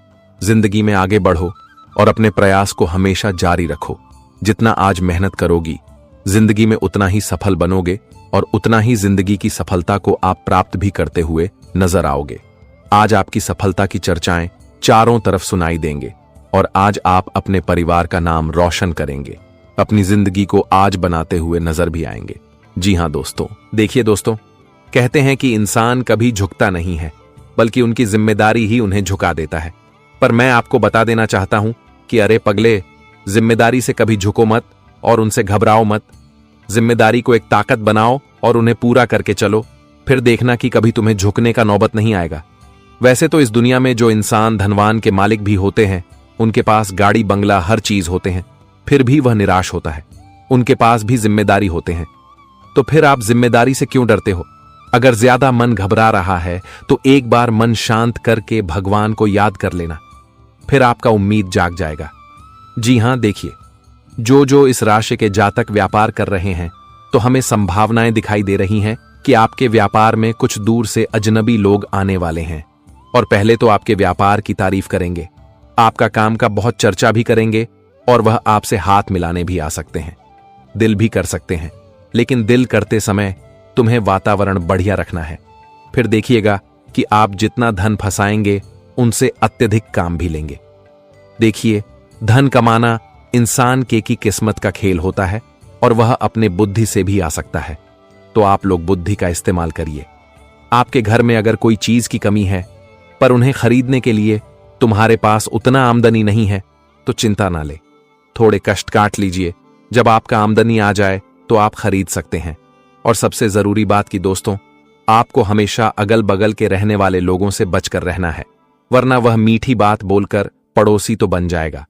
जिंदगी में आगे बढ़ो और अपने प्रयास को हमेशा जारी रखो। जितना आज मेहनत करोगी, जिंदगी में उतना ही सफल बनोगे, और उतना ही जिंदगी की सफलता को आप प्राप्त भी करते हुए नजर आओगे। आज आपकी सफलता की चर्चाएं चारों तरफ सुनाई देंगे, और आज आप अपने परिवार का नाम रोशन करेंगे, अपनी जिंदगी को आज बनाते हुए नजर भी आएंगे। जी हां दोस्तों, देखिए दोस्तों, कहते हैं कि इंसान कभी झुकता नहीं है, बल्कि उनकी जिम्मेदारी ही उन्हें झुका देता है। पर मैं आपको बता देना चाहता हूं कि अरे पगले, जिम्मेदारी से कभी झुको मत और उनसे घबराओ मत। जिम्मेदारी को एक ताकत बनाओ और उन्हें पूरा करके चलो, फिर देखना कि कभी तुम्हें झुकने का नौबत नहीं आएगा। वैसे तो इस दुनिया में जो इंसान धनवान के मालिक भी होते हैं, उनके पास गाड़ी बंगला हर चीज होते हैं, फिर भी वह निराश होता है। उनके पास भी जिम्मेदारी होते हैं। तो फिर आप जिम्मेदारी से क्यों डरते हो? अगर ज्यादा मन घबरा रहा है तो एक बार मन शांत करके भगवान को याद कर लेना, फिर आपका उम्मीद जाग जाएगा। जी हां, देखिए, जो इस राशि के जातक व्यापार कर रहे हैं, तो हमें संभावनाएं दिखाई दे रही हैं कि आपके व्यापार में कुछ दूर से अजनबी लोग आने वाले हैं और पहले तो आपके व्यापार की तारीफ करेंगे, आपका काम का बहुत चर्चा भी करेंगे और वह आपसे हाथ मिलाने भी आ सकते हैं, दिल भी कर सकते हैं। लेकिन दिल करते समय तुम्हें वातावरण बढ़िया रखना है। फिर देखिएगा कि आप जितना धन फंसाएंगे उनसे अत्यधिक काम भी लेंगे। देखिए, धन कमाना इंसान की किस्मत का खेल होता है और वह अपने बुद्धि से भी आ सकता है। तो आप लोग बुद्धि का इस्तेमाल करिए। आपके घर में अगर कोई चीज की कमी है पर उन्हें खरीदने के लिए तुम्हारे पास उतना आमदनी नहीं है, तो चिंता ना ले, थोड़े कष्ट काट लीजिए। जब आपका आमदनी आ जाए तो आप खरीद सकते हैं। और सबसे जरूरी बात कि दोस्तों, आपको हमेशा अगल बगल के रहने वाले लोगों से बचकर रहना है, वरना वह मीठी बात बोलकर पड़ोसी तो बन जाएगा,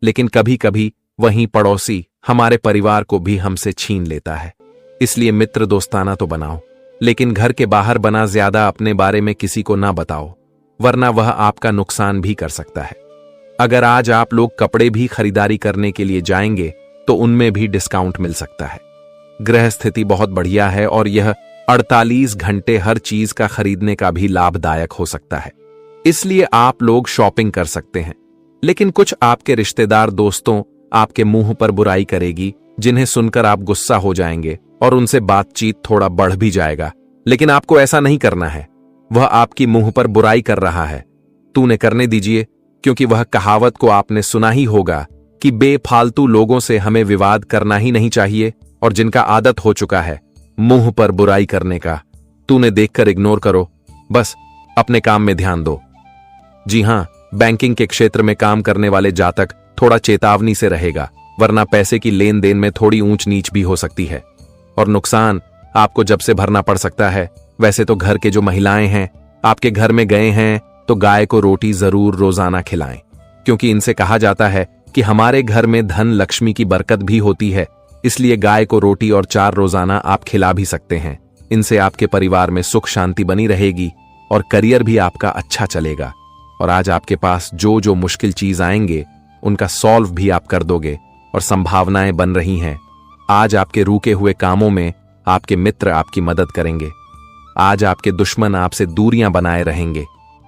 लेकिन कभी कभी वहीं पड़ोसी हमारे परिवार को भी हमसे छीन लेता है। इसलिए मित्र दोस्ताना तो बनाओ, लेकिन घर के बाहर बना ज्यादा अपने बारे में किसी को ना बताओ, वरना वह आपका नुकसान भी कर सकता है। अगर आज आप लोग कपड़े भी खरीदारी करने के लिए जाएंगे तो उनमें भी डिस्काउंट मिल सकता है। ग्रह स्थिति बहुत बढ़िया है और यह 48 घंटे हर चीज का खरीदने का भी लाभदायक हो सकता है, इसलिए आप लोग शॉपिंग कर सकते हैं। लेकिन कुछ आपके रिश्तेदार दोस्तों आपके मुंह पर बुराई करेगी, जिन्हें सुनकर आप गुस्सा हो जाएंगे और उनसे बातचीत थोड़ा बढ़ भी जाएगा। लेकिन आपको ऐसा नहीं करना है। वह आपकी मुंह पर बुराई कर रहा है, तूने करने दीजिए, क्योंकि वह कहावत को आपने सुना ही होगा कि बेफालतू लोगों से हमें विवाद करना ही नहीं चाहिए, और जिनका आदत हो चुका है मुंह पर बुराई करने का, तूने देखकर इग्नोर करो, बस अपने काम में ध्यान दो। जी हां, बैंकिंग के क्षेत्र में काम करने वाले जातक थोड़ा चेतावनी से रहेगा, वरना पैसे की लेन देन में थोड़ी ऊंच नीच भी हो सकती है और नुकसान आपको जब से भरना पड़ सकता है। वैसे तो घर के जो महिलाएं हैं आपके घर में गए हैं तो गाय को रोटी जरूर रोजाना खिलाएं, क्योंकि इनसे कहा जाता है कि हमारे घर में धन लक्ष्मी की बरकत भी होती है। इसलिए गाय को रोटी और 4 रोजाना आप खिला भी सकते हैं। इनसे आपके परिवार में सुख शांति बनी रहेगी और करियर भी आपका अच्छा चलेगा। और आज आपके पास जो मुश्किल चीज आएंगे उनका सॉल्व भी आप कर दोगे और संभावनाएं बन रही हैं। आज आपके रुके हुए कामों में आपके मित्र आपकी मदद करेंगे। आज आपके दुश्मन आपसे दूरियां बनाए रहेंगे।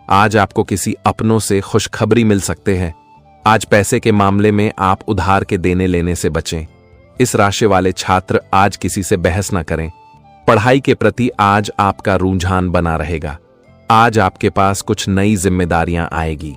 आज आपको किसी अपनों से खुशखबरी मिल सकते हैं। आज पैसे के मामले में आप उधार के देने लेने से बचें। इस राशि वाले छात्र आज किसी से बहस न करें। पढ़ाई के प्रति आज आपका रुझान बना रहेगा। आज आपके पास कुछ नई जिम्मेदारियां आएगी।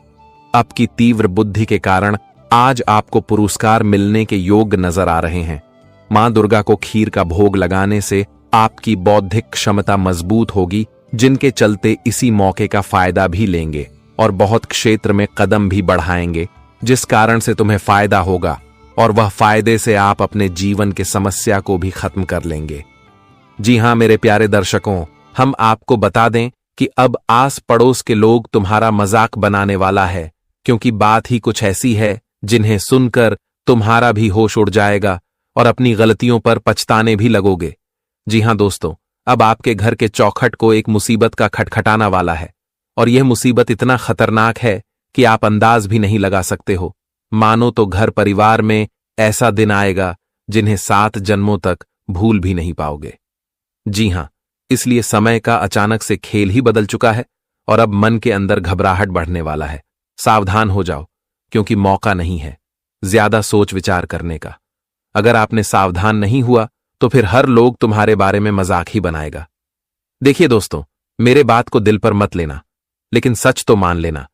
आपकी तीव्र बुद्धि के कारण आज आपको पुरस्कार मिलने के योग नजर आ रहे हैं। मां दुर्गा को खीर का भोग लगाने से आपकी बौद्धिक क्षमता मजबूत होगी, जिनके चलते इसी मौके का फायदा भी लेंगे और बहुत क्षेत्र में कदम भी बढ़ाएंगे, जिस कारण से तुम्हें फायदा होगा और वह फायदे से आप अपने जीवन के समस्या को भी खत्म कर लेंगे। जी हां मेरे प्यारे दर्शकों, हम आपको बता दें कि अब आस पड़ोस के लोग तुम्हारा मजाक बनाने वाला है, क्योंकि बात ही कुछ ऐसी है जिन्हें सुनकर तुम्हारा भी होश उड़ जाएगा और अपनी गलतियों पर पछताने भी लगोगे। जी हां दोस्तों, अब आपके घर के चौखट को एक मुसीबत का खटखटाना वाला है और यह मुसीबत इतना खतरनाक है कि आप अंदाज भी नहीं लगा सकते हो। मानो तो घर परिवार में ऐसा दिन आएगा जिन्हें 7 जन्मों तक भूल भी नहीं पाओगे। जी हां, इसलिए समय का अचानक से खेल ही बदल चुका है और अब मन के अंदर घबराहट बढ़ने वाला है। सावधान हो जाओ, क्योंकि मौका नहीं है ज्यादा सोच विचार करने का। अगर आपने सावधान नहीं हुआ तो फिर हर लोग तुम्हारे बारे में मजाक ही बनाएगा। देखिए दोस्तों, मेरे बात को दिल पर मत लेना, लेकिन सच तो मान लेना,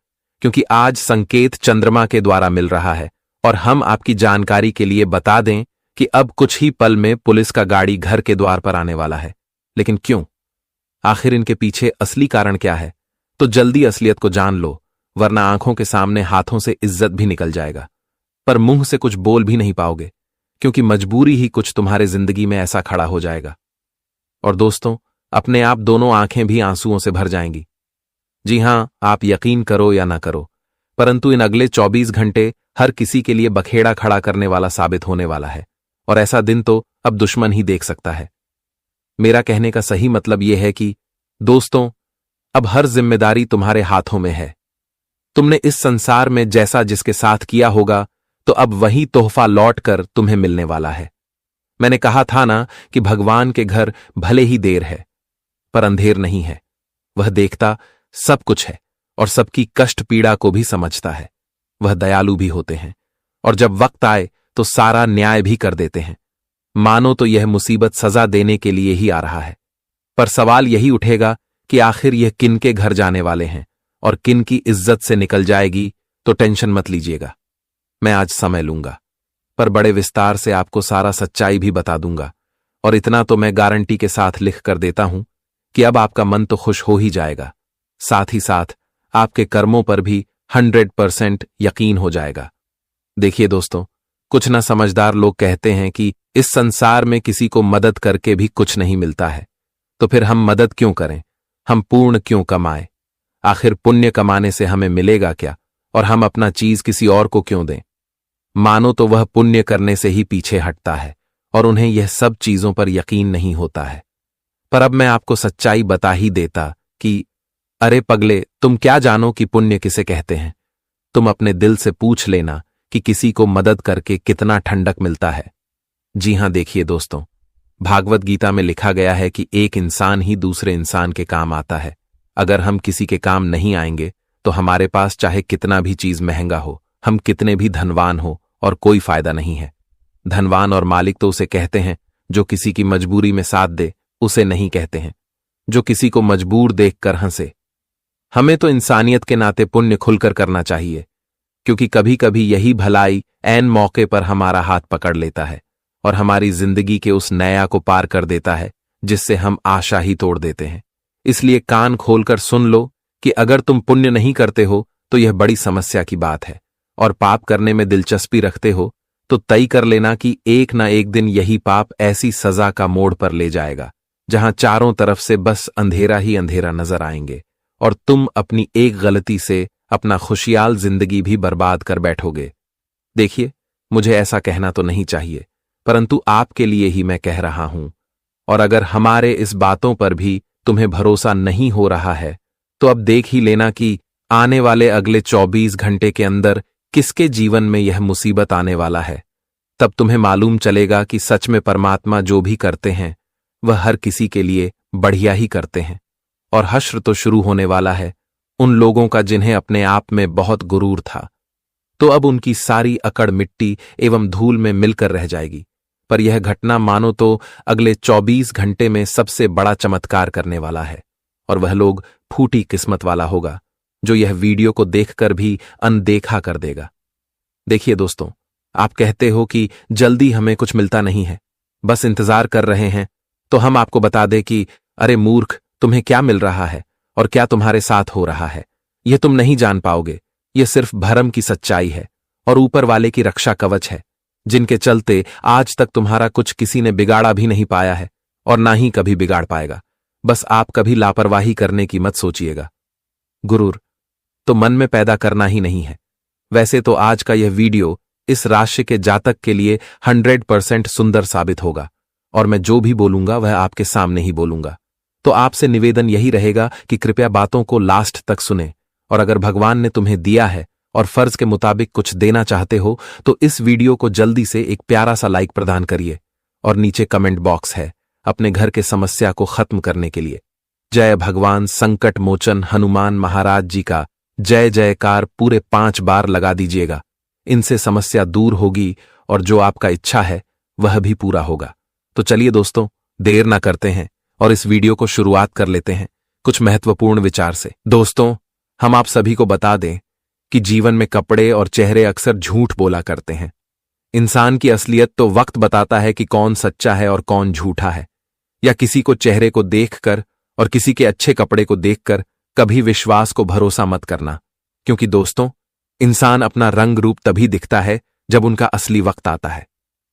क्योंकि आज संकेत चंद्रमा के द्वारा मिल रहा है और हम आपकी जानकारी के लिए बता दें कि अब कुछ ही पल में पुलिस का गाड़ी घर के द्वार पर आने वाला है। लेकिन क्यों? आखिर इनके पीछे असली कारण क्या है? तो जल्दी असलियत को जान लो, वरना आंखों के सामने हाथों से इज्जत भी निकल जाएगा, पर मुंह से कुछ बोल भी नहीं पाओगे, क्योंकि मजबूरी ही कुछ तुम्हारे जिंदगी में ऐसा खड़ा हो जाएगा। और दोस्तों, अपने आप दोनों आंखें भी आंसुओं से भर जाएंगी। जी हां, आप यकीन करो या ना करो, परंतु इन अगले 24 घंटे हर किसी के लिए बखेड़ा खड़ा करने वाला साबित होने वाला है, और ऐसा दिन तो अब दुश्मन ही देख सकता है। मेरा कहने का सही मतलब यह है कि दोस्तों, अब हर जिम्मेदारी तुम्हारे हाथों में है। तुमने इस संसार में जैसा जिसके साथ किया होगा, तो अब वही तोहफा लौट कर तुम्हें मिलने वाला है। मैंने कहा था ना कि भगवान के घर भले ही देर है, पर अंधेर नहीं है। वह देखता सब कुछ है और सबकी कष्ट पीड़ा को भी समझता है। वह दयालु भी होते हैं, और जब वक्त आए तो सारा न्याय भी कर देते हैं। मानो तो यह मुसीबत सजा देने के लिए ही आ रहा है, पर सवाल यही उठेगा कि आखिर यह किन के घर जाने वाले हैं और किन की इज्जत से निकल जाएगी। तो टेंशन मत लीजिएगा, मैं आज समय लूंगा, पर बड़े विस्तार से आपको सारा सच्चाई भी बता दूंगा। और इतना तो मैं गारंटी के साथ लिख कर देता हूं कि अब आपका मन तो खुश हो ही जाएगा, साथ ही साथ आपके कर्मों पर भी 100% यकीन हो जाएगा। देखिए दोस्तों, कुछ ना समझदार लोग कहते हैं कि इस संसार में किसी को मदद करके भी कुछ नहीं मिलता है, तो फिर हम मदद क्यों करें, हम पूर्ण क्यों कमाएं? आखिर पुण्य कमाने से हमें मिलेगा क्या, और हम अपना चीज किसी और को क्यों दें? मानो तो वह पुण्य करने से ही पीछे हटता है और उन्हें यह सब चीजों पर यकीन नहीं होता है। पर अब मैं आपको सच्चाई बता ही देता कि अरे पगले, तुम क्या जानो कि पुण्य किसे कहते हैं? तुम अपने दिल से पूछ लेना कि किसी को मदद करके कितना ठंडक मिलता है। जी हां, देखिए दोस्तों, भागवत गीता में लिखा गया है कि एक इंसान ही दूसरे इंसान के काम आता है। अगर हम किसी के काम नहीं आएंगे तो हमारे पास चाहे कितना भी चीज महंगा हो, हम कितने भी धनवान हो, और कोई फायदा नहीं है। धनवान और मालिक तो उसे कहते हैं जो किसी की मजबूरी में साथ दे, उसे नहीं कहते हैं जो किसी को मजबूर देखकर हंसे। हमें तो इंसानियत के नाते पुण्य खुलकर करना चाहिए, क्योंकि कभी कभी यही भलाई ऐन मौके पर हमारा हाथ पकड़ लेता है और हमारी जिंदगी के उस नया को पार कर देता है जिससे हम आशा ही तोड़ देते हैं। इसलिए कान खोलकर सुन लो कि अगर तुम पुण्य नहीं करते हो तो यह बड़ी समस्या की बात है, और पाप करने में दिलचस्पी रखते हो तो तय कर लेना कि एक ना एक दिन यही पाप ऐसी सजा का मोड़ पर ले जाएगा जहां चारों तरफ से बस अंधेरा ही अंधेरा नजर आएंगे, और तुम अपनी एक गलती से अपना खुशहाल जिंदगी भी बर्बाद कर बैठोगे। देखिए, मुझे ऐसा कहना तो नहीं चाहिए, परंतु आपके लिए ही मैं कह रहा हूं। और अगर हमारे इस बातों पर भी तुम्हें भरोसा नहीं हो रहा है, तो अब देख ही लेना कि आने वाले अगले 24 घंटे के अंदर किसके जीवन में यह मुसीबत आने वाला है। तब तुम्हें मालूम चलेगा कि सच में परमात्मा जो भी करते हैं वह हर किसी के लिए बढ़िया ही करते हैं। और हश्र तो शुरू होने वाला है उन लोगों का जिन्हें अपने आप में बहुत गुरूर था, तो अब उनकी सारी अकड़ मिट्टी एवं धूल में मिलकर रह जाएगी। पर यह घटना मानो तो अगले 24 घंटे में सबसे बड़ा चमत्कार करने वाला है, और वह लोग फूटी किस्मत वाला होगा जो यह वीडियो को देखकर भी अनदेखा कर देगा। देखिए दोस्तों, आप कहते हो कि जल्दी हमें कुछ मिलता नहीं है, बस इंतजार कर रहे हैं, तो हम आपको बता दें कि अरे मूर्ख, तुम्हें क्या मिल रहा है और क्या तुम्हारे साथ हो रहा है, यह तुम नहीं जान पाओगे। यह सिर्फ भरम की सच्चाई है और ऊपर वाले की रक्षा कवच है, जिनके चलते आज तक तुम्हारा कुछ किसी ने बिगाड़ा भी नहीं पाया है और ना ही कभी बिगाड़ पाएगा। बस आप कभी लापरवाही करने की मत सोचिएगा। गुरूर तो मन में पैदा करना ही नहीं है। वैसे तो आज का यह वीडियो इस राशि के जातक के लिए 100% सुंदर साबित होगा, और मैं जो भी बोलूंगा वह आपके सामने ही बोलूंगा। तो आपसे निवेदन यही रहेगा कि कृपया बातों को लास्ट तक सुने, और अगर भगवान ने तुम्हें दिया है और फर्ज के मुताबिक कुछ देना चाहते हो तो इस वीडियो को जल्दी से एक प्यारा सा लाइक प्रदान करिए, और नीचे कमेंट बॉक्स है अपने घर के समस्या को खत्म करने के लिए जय भगवान संकट मोचन हनुमान महाराज जी का जय जयकार पूरे 5 बार लगा दीजिएगा। इनसे समस्या दूर होगी और जो आपका इच्छा है वह भी पूरा होगा। तो चलिए दोस्तों, देर ना करते हैं और इस वीडियो को शुरुआत कर लेते हैं कुछ महत्वपूर्ण विचार से। दोस्तों, हम आप सभी को बता दें कि जीवन में कपड़े और चेहरे अक्सर झूठ बोला करते हैं। इंसान की असलियत तो वक्त बताता है कि कौन सच्चा है और कौन झूठा है। या किसी को चेहरे को देखकर और किसी के अच्छे कपड़े को देखकर कभी विश्वास को भरोसा मत करना, क्योंकि दोस्तों, इंसान अपना रंग रूप तभी दिखता है जब उनका असली वक्त आता है।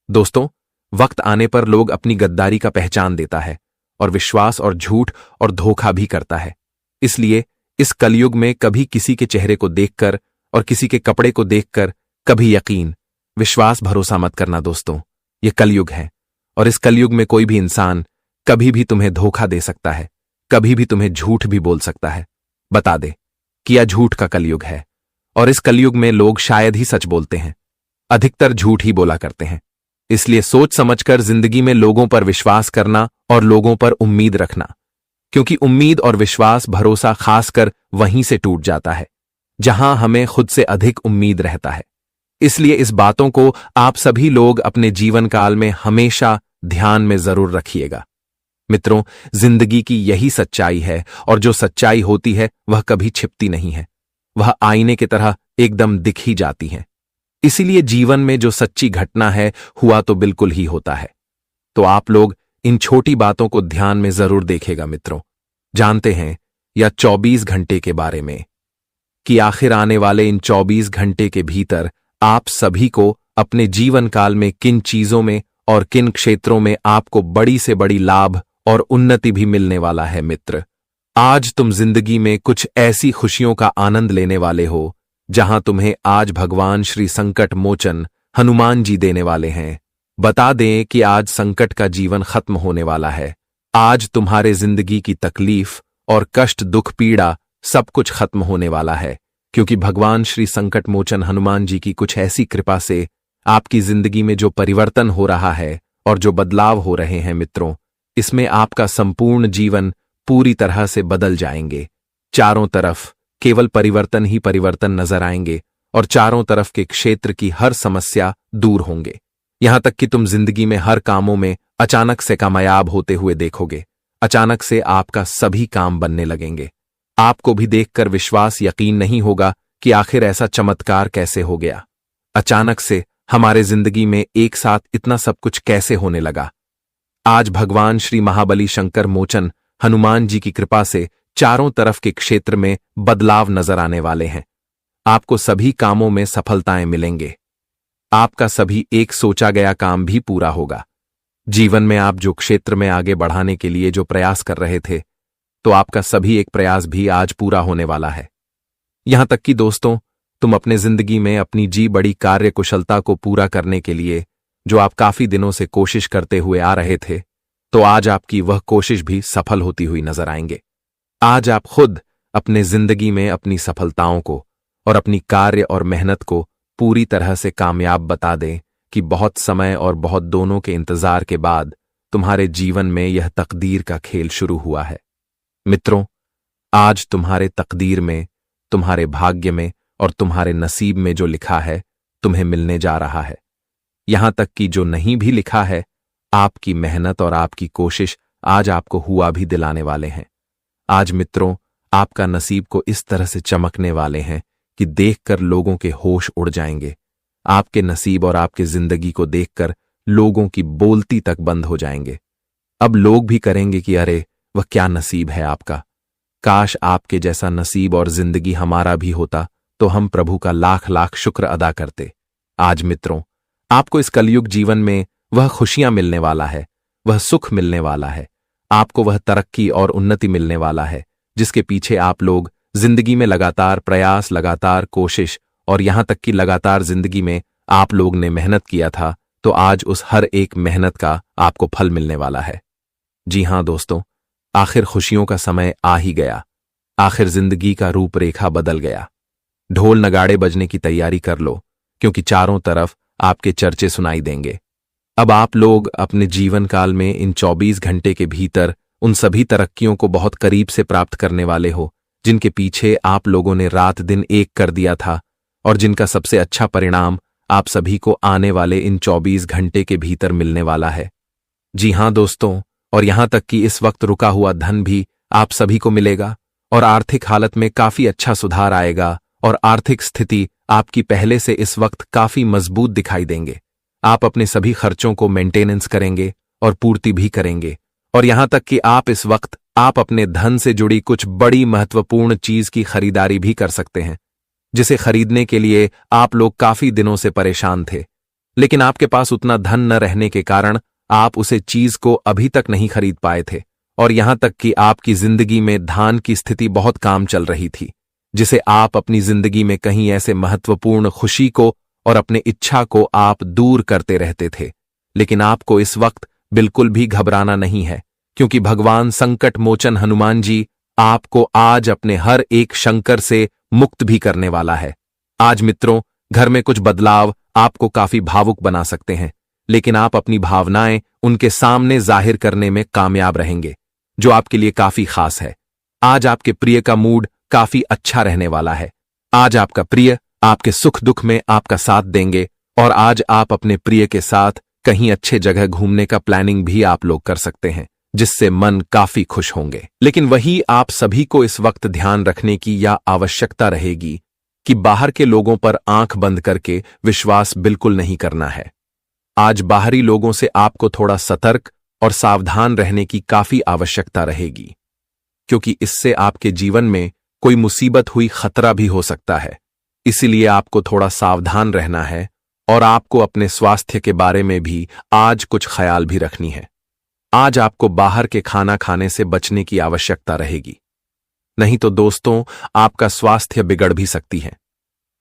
दोस्तों, वक्त आने पर लोग अपनी गद्दारी का पहचान देता है और विश्वास और झूठ और धोखा भी करता है। इसलिए इस कलयुग में कभी किसी के चेहरे को देखकर और किसी के कपड़े को देखकर कभी यकीन, विश्वास, भरोसा मत करना दोस्तों। यह कलयुग है और इस कलयुग में कोई भी इंसान कभी भी तुम्हें धोखा दे सकता है, कभी भी तुम्हें झूठ भी बोल सकता है। बता दे कि यह झूठ का कलयुग है और इस कलयुग में लोग शायद ही सच बोलते हैं, अधिकतर झूठ ही बोला करते हैं। इसलिए सोच समझकर जिंदगी में लोगों पर विश्वास करना और लोगों पर उम्मीद रखना, क्योंकि उम्मीद और विश्वास, भरोसा खासकर वहीं से टूट जाता है जहां हमें खुद से अधिक उम्मीद रहता है। इसलिए इस बातों को आप सभी लोग अपने जीवन काल में हमेशा ध्यान में जरूर रखिएगा। मित्रों, जिंदगी की यही सच्चाई है और जो सच्चाई होती है वह कभी छिपती नहीं है, वह आईने की तरह एकदम दिख ही जाती है। इसीलिए जीवन में जो सच्ची घटना है हुआ तो बिल्कुल ही होता है। तो आप लोग इन छोटी बातों को ध्यान में जरूर देखेगा। मित्रों, जानते हैं या 24 घंटे के बारे में कि आखिर आने वाले इन 24 घंटे के भीतर आप सभी को अपने जीवन काल में किन चीजों में और किन क्षेत्रों में आपको बड़ी से बड़ी लाभ और उन्नति भी मिलने वाला है। मित्र, आज तुम जिंदगी में कुछ ऐसी खुशियों का आनंद लेने वाले हो जहां तुम्हें आज भगवान श्री संकट मोचन हनुमान जी देने वाले हैं। बता दें कि आज संकट का जीवन खत्म होने वाला है। आज तुम्हारे जिंदगी की तकलीफ और कष्ट, दुख, पीड़ा सब कुछ खत्म होने वाला है, क्योंकि भगवान श्री संकट मोचन हनुमान जी की कुछ ऐसी कृपा से आपकी जिंदगी में जो परिवर्तन हो रहा है और जो बदलाव हो रहे हैं मित्रों, इसमें आपका संपूर्ण जीवन पूरी तरह से बदल जाएंगे। चारों तरफ केवल परिवर्तन ही परिवर्तन नजर आएंगे और चारों तरफ के क्षेत्र की हर समस्या दूर होंगे। यहां तक कि तुम जिंदगी में हर कामों में अचानक से कामयाब होते हुए देखोगे। अचानक से आपका सभी काम बनने लगेंगे। आपको भी देखकर विश्वास, यकीन नहीं होगा कि आखिर ऐसा चमत्कार कैसे हो गया। अचानक से हमारे जिंदगी में एक साथ इतना सब कुछ कैसे होने लगा। आज भगवान श्री महाबली शंकर मोचन हनुमान जी की कृपा से चारों तरफ के क्षेत्र में बदलाव नजर आने वाले हैं। आपको सभी कामों में सफलताएं मिलेंगे। आपका सभी एक सोचा गया काम भी पूरा होगा। जीवन में आप जो क्षेत्र में आगे बढ़ाने के लिए जो प्रयास कर रहे थे, तो आपका सभी एक प्रयास भी आज पूरा होने वाला है। यहां तक कि दोस्तों, तुम अपने जिंदगी में अपनी जी बड़ी कार्य कुशलता को पूरा करने के लिए जो आप काफी दिनों से कोशिश करते हुए आ रहे थे, तो आज आपकी वह कोशिश भी सफल होती हुई नजर आएंगे। आज आप खुद अपने जिंदगी में अपनी सफलताओं को और अपनी कार्य और मेहनत को पूरी तरह से कामयाब बता दें कि बहुत समय और बहुत दोनों के इंतजार के बाद तुम्हारे जीवन में यह तकदीर का खेल शुरू हुआ है। मित्रों, आज तुम्हारे तकदीर में, तुम्हारे भाग्य में और तुम्हारे नसीब में जो लिखा है तुम्हें मिलने जा रहा है। यहां तक कि जो नहीं भी लिखा है, आपकी मेहनत और आपकी कोशिश आज आपको हुआ भी दिलाने वाले हैं। आज मित्रों, आपका नसीब को इस तरह से चमकने वाले हैं कि देखकर लोगों के होश उड़ जाएंगे। आपके नसीब और आपकी जिंदगी को देखकर लोगों की बोलती तक बंद हो जाएंगे। अब लोग भी करेंगे कि अरे वह क्या नसीब है आपका, काश आपके जैसा नसीब और जिंदगी हमारा भी होता तो हम प्रभु का लाख लाख शुक्र अदा करते। आज मित्रों, आपको इस कलयुग जीवन में वह खुशियां मिलने वाला है, वह सुख मिलने वाला है, आपको वह तरक्की और उन्नति मिलने वाला है जिसके पीछे आप लोग जिंदगी में लगातार प्रयास, लगातार कोशिश और यहां तक कि लगातार जिंदगी में आप लोग ने मेहनत किया था, तो आज उस हर एक मेहनत का आपको फल मिलने वाला है। जी हां दोस्तों, आखिर खुशियों का समय आ ही गया। आखिर जिंदगी का रूपरेखा बदल गया। ढोल नगाड़े बजने की तैयारी कर लो, क्योंकि चारों तरफ आपके चर्चे सुनाई देंगे। अब आप लोग अपने जीवन काल में इन 24 घंटे के भीतर उन सभी तरक्कियों को बहुत करीब से प्राप्त करने वाले हो जिनके पीछे आप लोगों ने रात दिन एक कर दिया था और जिनका सबसे अच्छा परिणाम आप सभी को आने वाले इन 24 घंटे के भीतर मिलने वाला है। जी हां दोस्तों, और यहां तक कि इस वक्त रुका हुआ धन भी आप सभी को मिलेगा और आर्थिक हालत में काफी अच्छा सुधार आएगा और आर्थिक स्थिति आपकी पहले से इस वक्त काफी मजबूत दिखाई देंगे। आप अपने सभी खर्चों को मेंटेनेंस करेंगे और पूर्ति भी करेंगे और यहां तक कि आप इस वक्त आप अपने धन से जुड़ी कुछ बड़ी महत्वपूर्ण चीज की खरीदारी भी कर सकते हैं। जिसे खरीदने के लिए आप लोग काफी दिनों से परेशान थे, लेकिन आपके पास उतना धन न रहने के कारण आप उसे चीज को अभी तक नहीं खरीद पाए थे, और यहां तक कि आपकी जिंदगी में धान की स्थिति बहुत काम चल रही थी, जिसे आप अपनी जिंदगी में कहीं ऐसे महत्वपूर्ण खुशी को और अपने इच्छा को आप दूर करते रहते थे। लेकिन आपको इस वक्त बिल्कुल भी घबराना नहीं है, क्योंकि भगवान संकट मोचन हनुमान जी आपको आज अपने हर एक शंकर से मुक्त भी करने वाला है। आज मित्रों, घर में कुछ बदलाव आपको काफी भावुक बना सकते हैं, लेकिन आप अपनी भावनाएं उनके सामने जाहिर करने में कामयाब रहेंगे, जो आपके लिए काफी खास है। आज आपके प्रिय का मूड काफी अच्छा रहने वाला है। आज आपका प्रिय आपके सुख दुख में आपका साथ देंगे, और आज आप अपने प्रिय के साथ कहीं अच्छे जगह घूमने का प्लानिंग भी आप लोग कर सकते हैं, जिससे मन काफी खुश होंगे। लेकिन वही आप सभी को इस वक्त ध्यान रखने की या आवश्यकता रहेगी कि बाहर के लोगों पर आंख बंद करके विश्वास बिल्कुल नहीं करना है। आज बाहरी लोगों से आपको थोड़ा सतर्क और सावधान रहने की काफी आवश्यकता रहेगी, क्योंकि इससे आपके जीवन में कोई मुसीबत हुई खतरा भी हो सकता है। इसीलिए आपको थोड़ा सावधान रहना है, और आपको अपने स्वास्थ्य के बारे में भी आज कुछ ख्याल भी रखनी है। आज आपको बाहर के खाना खाने से बचने की आवश्यकता रहेगी, नहीं तो दोस्तों आपका स्वास्थ्य बिगड़ भी सकती है।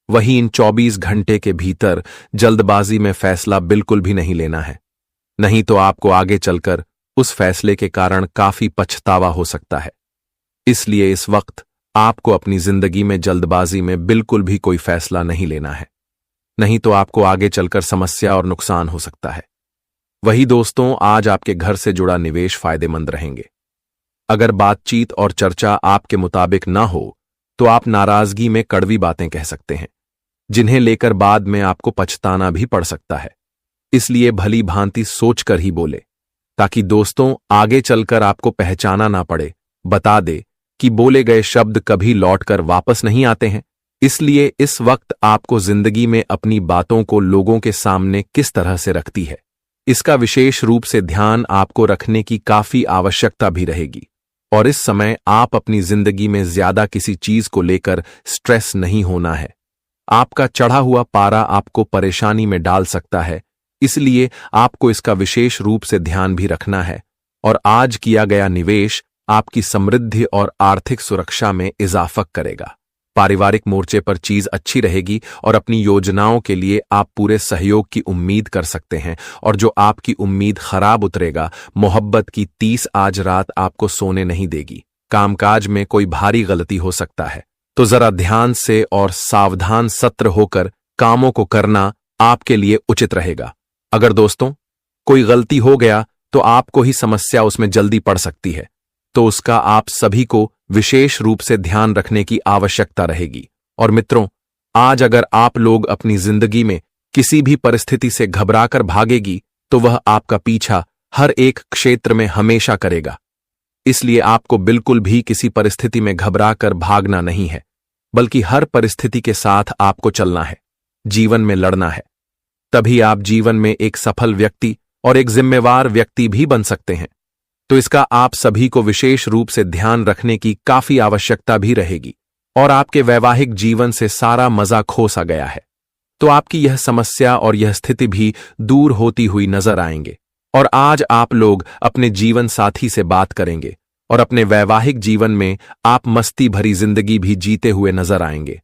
वहीं इन 24 घंटे के भीतर जल्दबाजी में फैसला बिल्कुल भी नहीं लेना है, नहीं तो आपको आगे चलकर उस फैसले के कारण काफी पछतावा हो सकता है। इसलिए इस वक्त आपको अपनी जिंदगी में जल्दबाजी में बिल्कुल भी कोई फैसला नहीं लेना है, नहीं तो आपको आगे चलकर समस्या और नुकसान हो सकता है। वही दोस्तों, आज आपके घर से जुड़ा निवेश फायदेमंद रहेंगे। अगर बातचीत और चर्चा आपके मुताबिक ना हो तो आप नाराजगी में कड़वी बातें कह सकते हैं, जिन्हें लेकर बाद में आपको पछताना भी पड़ सकता है। इसलिए भली भांति सोचकर ही बोले, ताकि दोस्तों आगे चलकर आपको पहचाना ना पड़े। बता दे कि बोले गए शब्द कभी लौटकर वापस नहीं आते हैं। इसलिए इस वक्त आपको जिंदगी में अपनी बातों को लोगों के सामने किस तरह से रखती है, इसका विशेष रूप से ध्यान आपको रखने की काफी आवश्यकता भी रहेगी। और इस समय आप अपनी जिंदगी में ज्यादा किसी चीज को लेकर स्ट्रेस नहीं होना है। आपका चढ़ा हुआ पारा आपको परेशानी में डाल सकता है, इसलिए आपको इसका विशेष रूप से ध्यान भी रखना है। और आज किया गया निवेश आपकी समृद्धि और आर्थिक सुरक्षा में इजाफा करेगा। पारिवारिक मोर्चे पर चीज अच्छी रहेगी, और अपनी योजनाओं के लिए आप पूरे सहयोग की उम्मीद कर सकते हैं। और जो आपकी उम्मीद खराब उतरेगा, मोहब्बत की 30 आज रात आपको सोने नहीं देगी। कामकाज में कोई भारी गलती हो सकता है, तो जरा ध्यान से और सावधान सत्र होकर कामों को करना आपके लिए उचित रहेगा। अगर दोस्तों कोई गलती हो गया तो आपको ही समस्या उसमें जल्दी पड़ सकती है, तो उसका आप सभी को विशेष रूप से ध्यान रखने की आवश्यकता रहेगी। और मित्रों, आज अगर आप लोग अपनी जिंदगी में किसी भी परिस्थिति से घबराकर भागेगी, तो वह आपका पीछा हर एक क्षेत्र में हमेशा करेगा। इसलिए आपको बिल्कुल भी किसी परिस्थिति में घबराकर भागना नहीं है, बल्कि हर परिस्थिति के साथ आपको चलना है, जीवन में लड़ना है। तभी आप जीवन में एक सफल व्यक्ति और एक जिम्मेवार व्यक्ति भी बन सकते हैं। तो इसका आप सभी को विशेष रूप से ध्यान रखने की काफी आवश्यकता भी रहेगी। और आपके वैवाहिक जीवन से सारा मजा खो सा गया है, तो आपकी यह समस्या और यह स्थिति भी दूर होती हुई नजर आएंगे। और आज आप लोग अपने जीवन साथी से बात करेंगे, और अपने वैवाहिक जीवन में आप मस्ती भरी जिंदगी भी जीते हुए नजर आएंगे।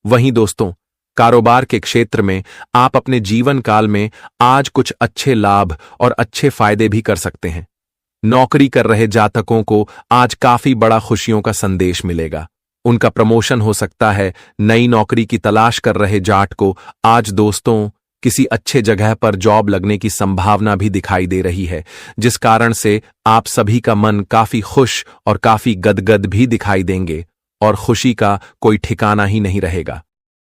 वहीं दोस्तों, कारोबार के क्षेत्र में आप अपने जीवन काल में आज कुछ अच्छे लाभ और अच्छे फायदे भी कर सकते हैं। नौकरी कर रहे जातकों को आज काफी बड़ा खुशियों का संदेश मिलेगा। उनका प्रमोशन हो सकता है। नई नौकरी की तलाश कर रहे जाट को आज दोस्तों किसी अच्छे जगह पर जॉब लगने की संभावना भी दिखाई दे रही है, जिस कारण से आप सभी का मन काफी खुश और काफी गदगद भी दिखाई देंगे, और खुशी का कोई ठिकाना ही नहीं रहेगा।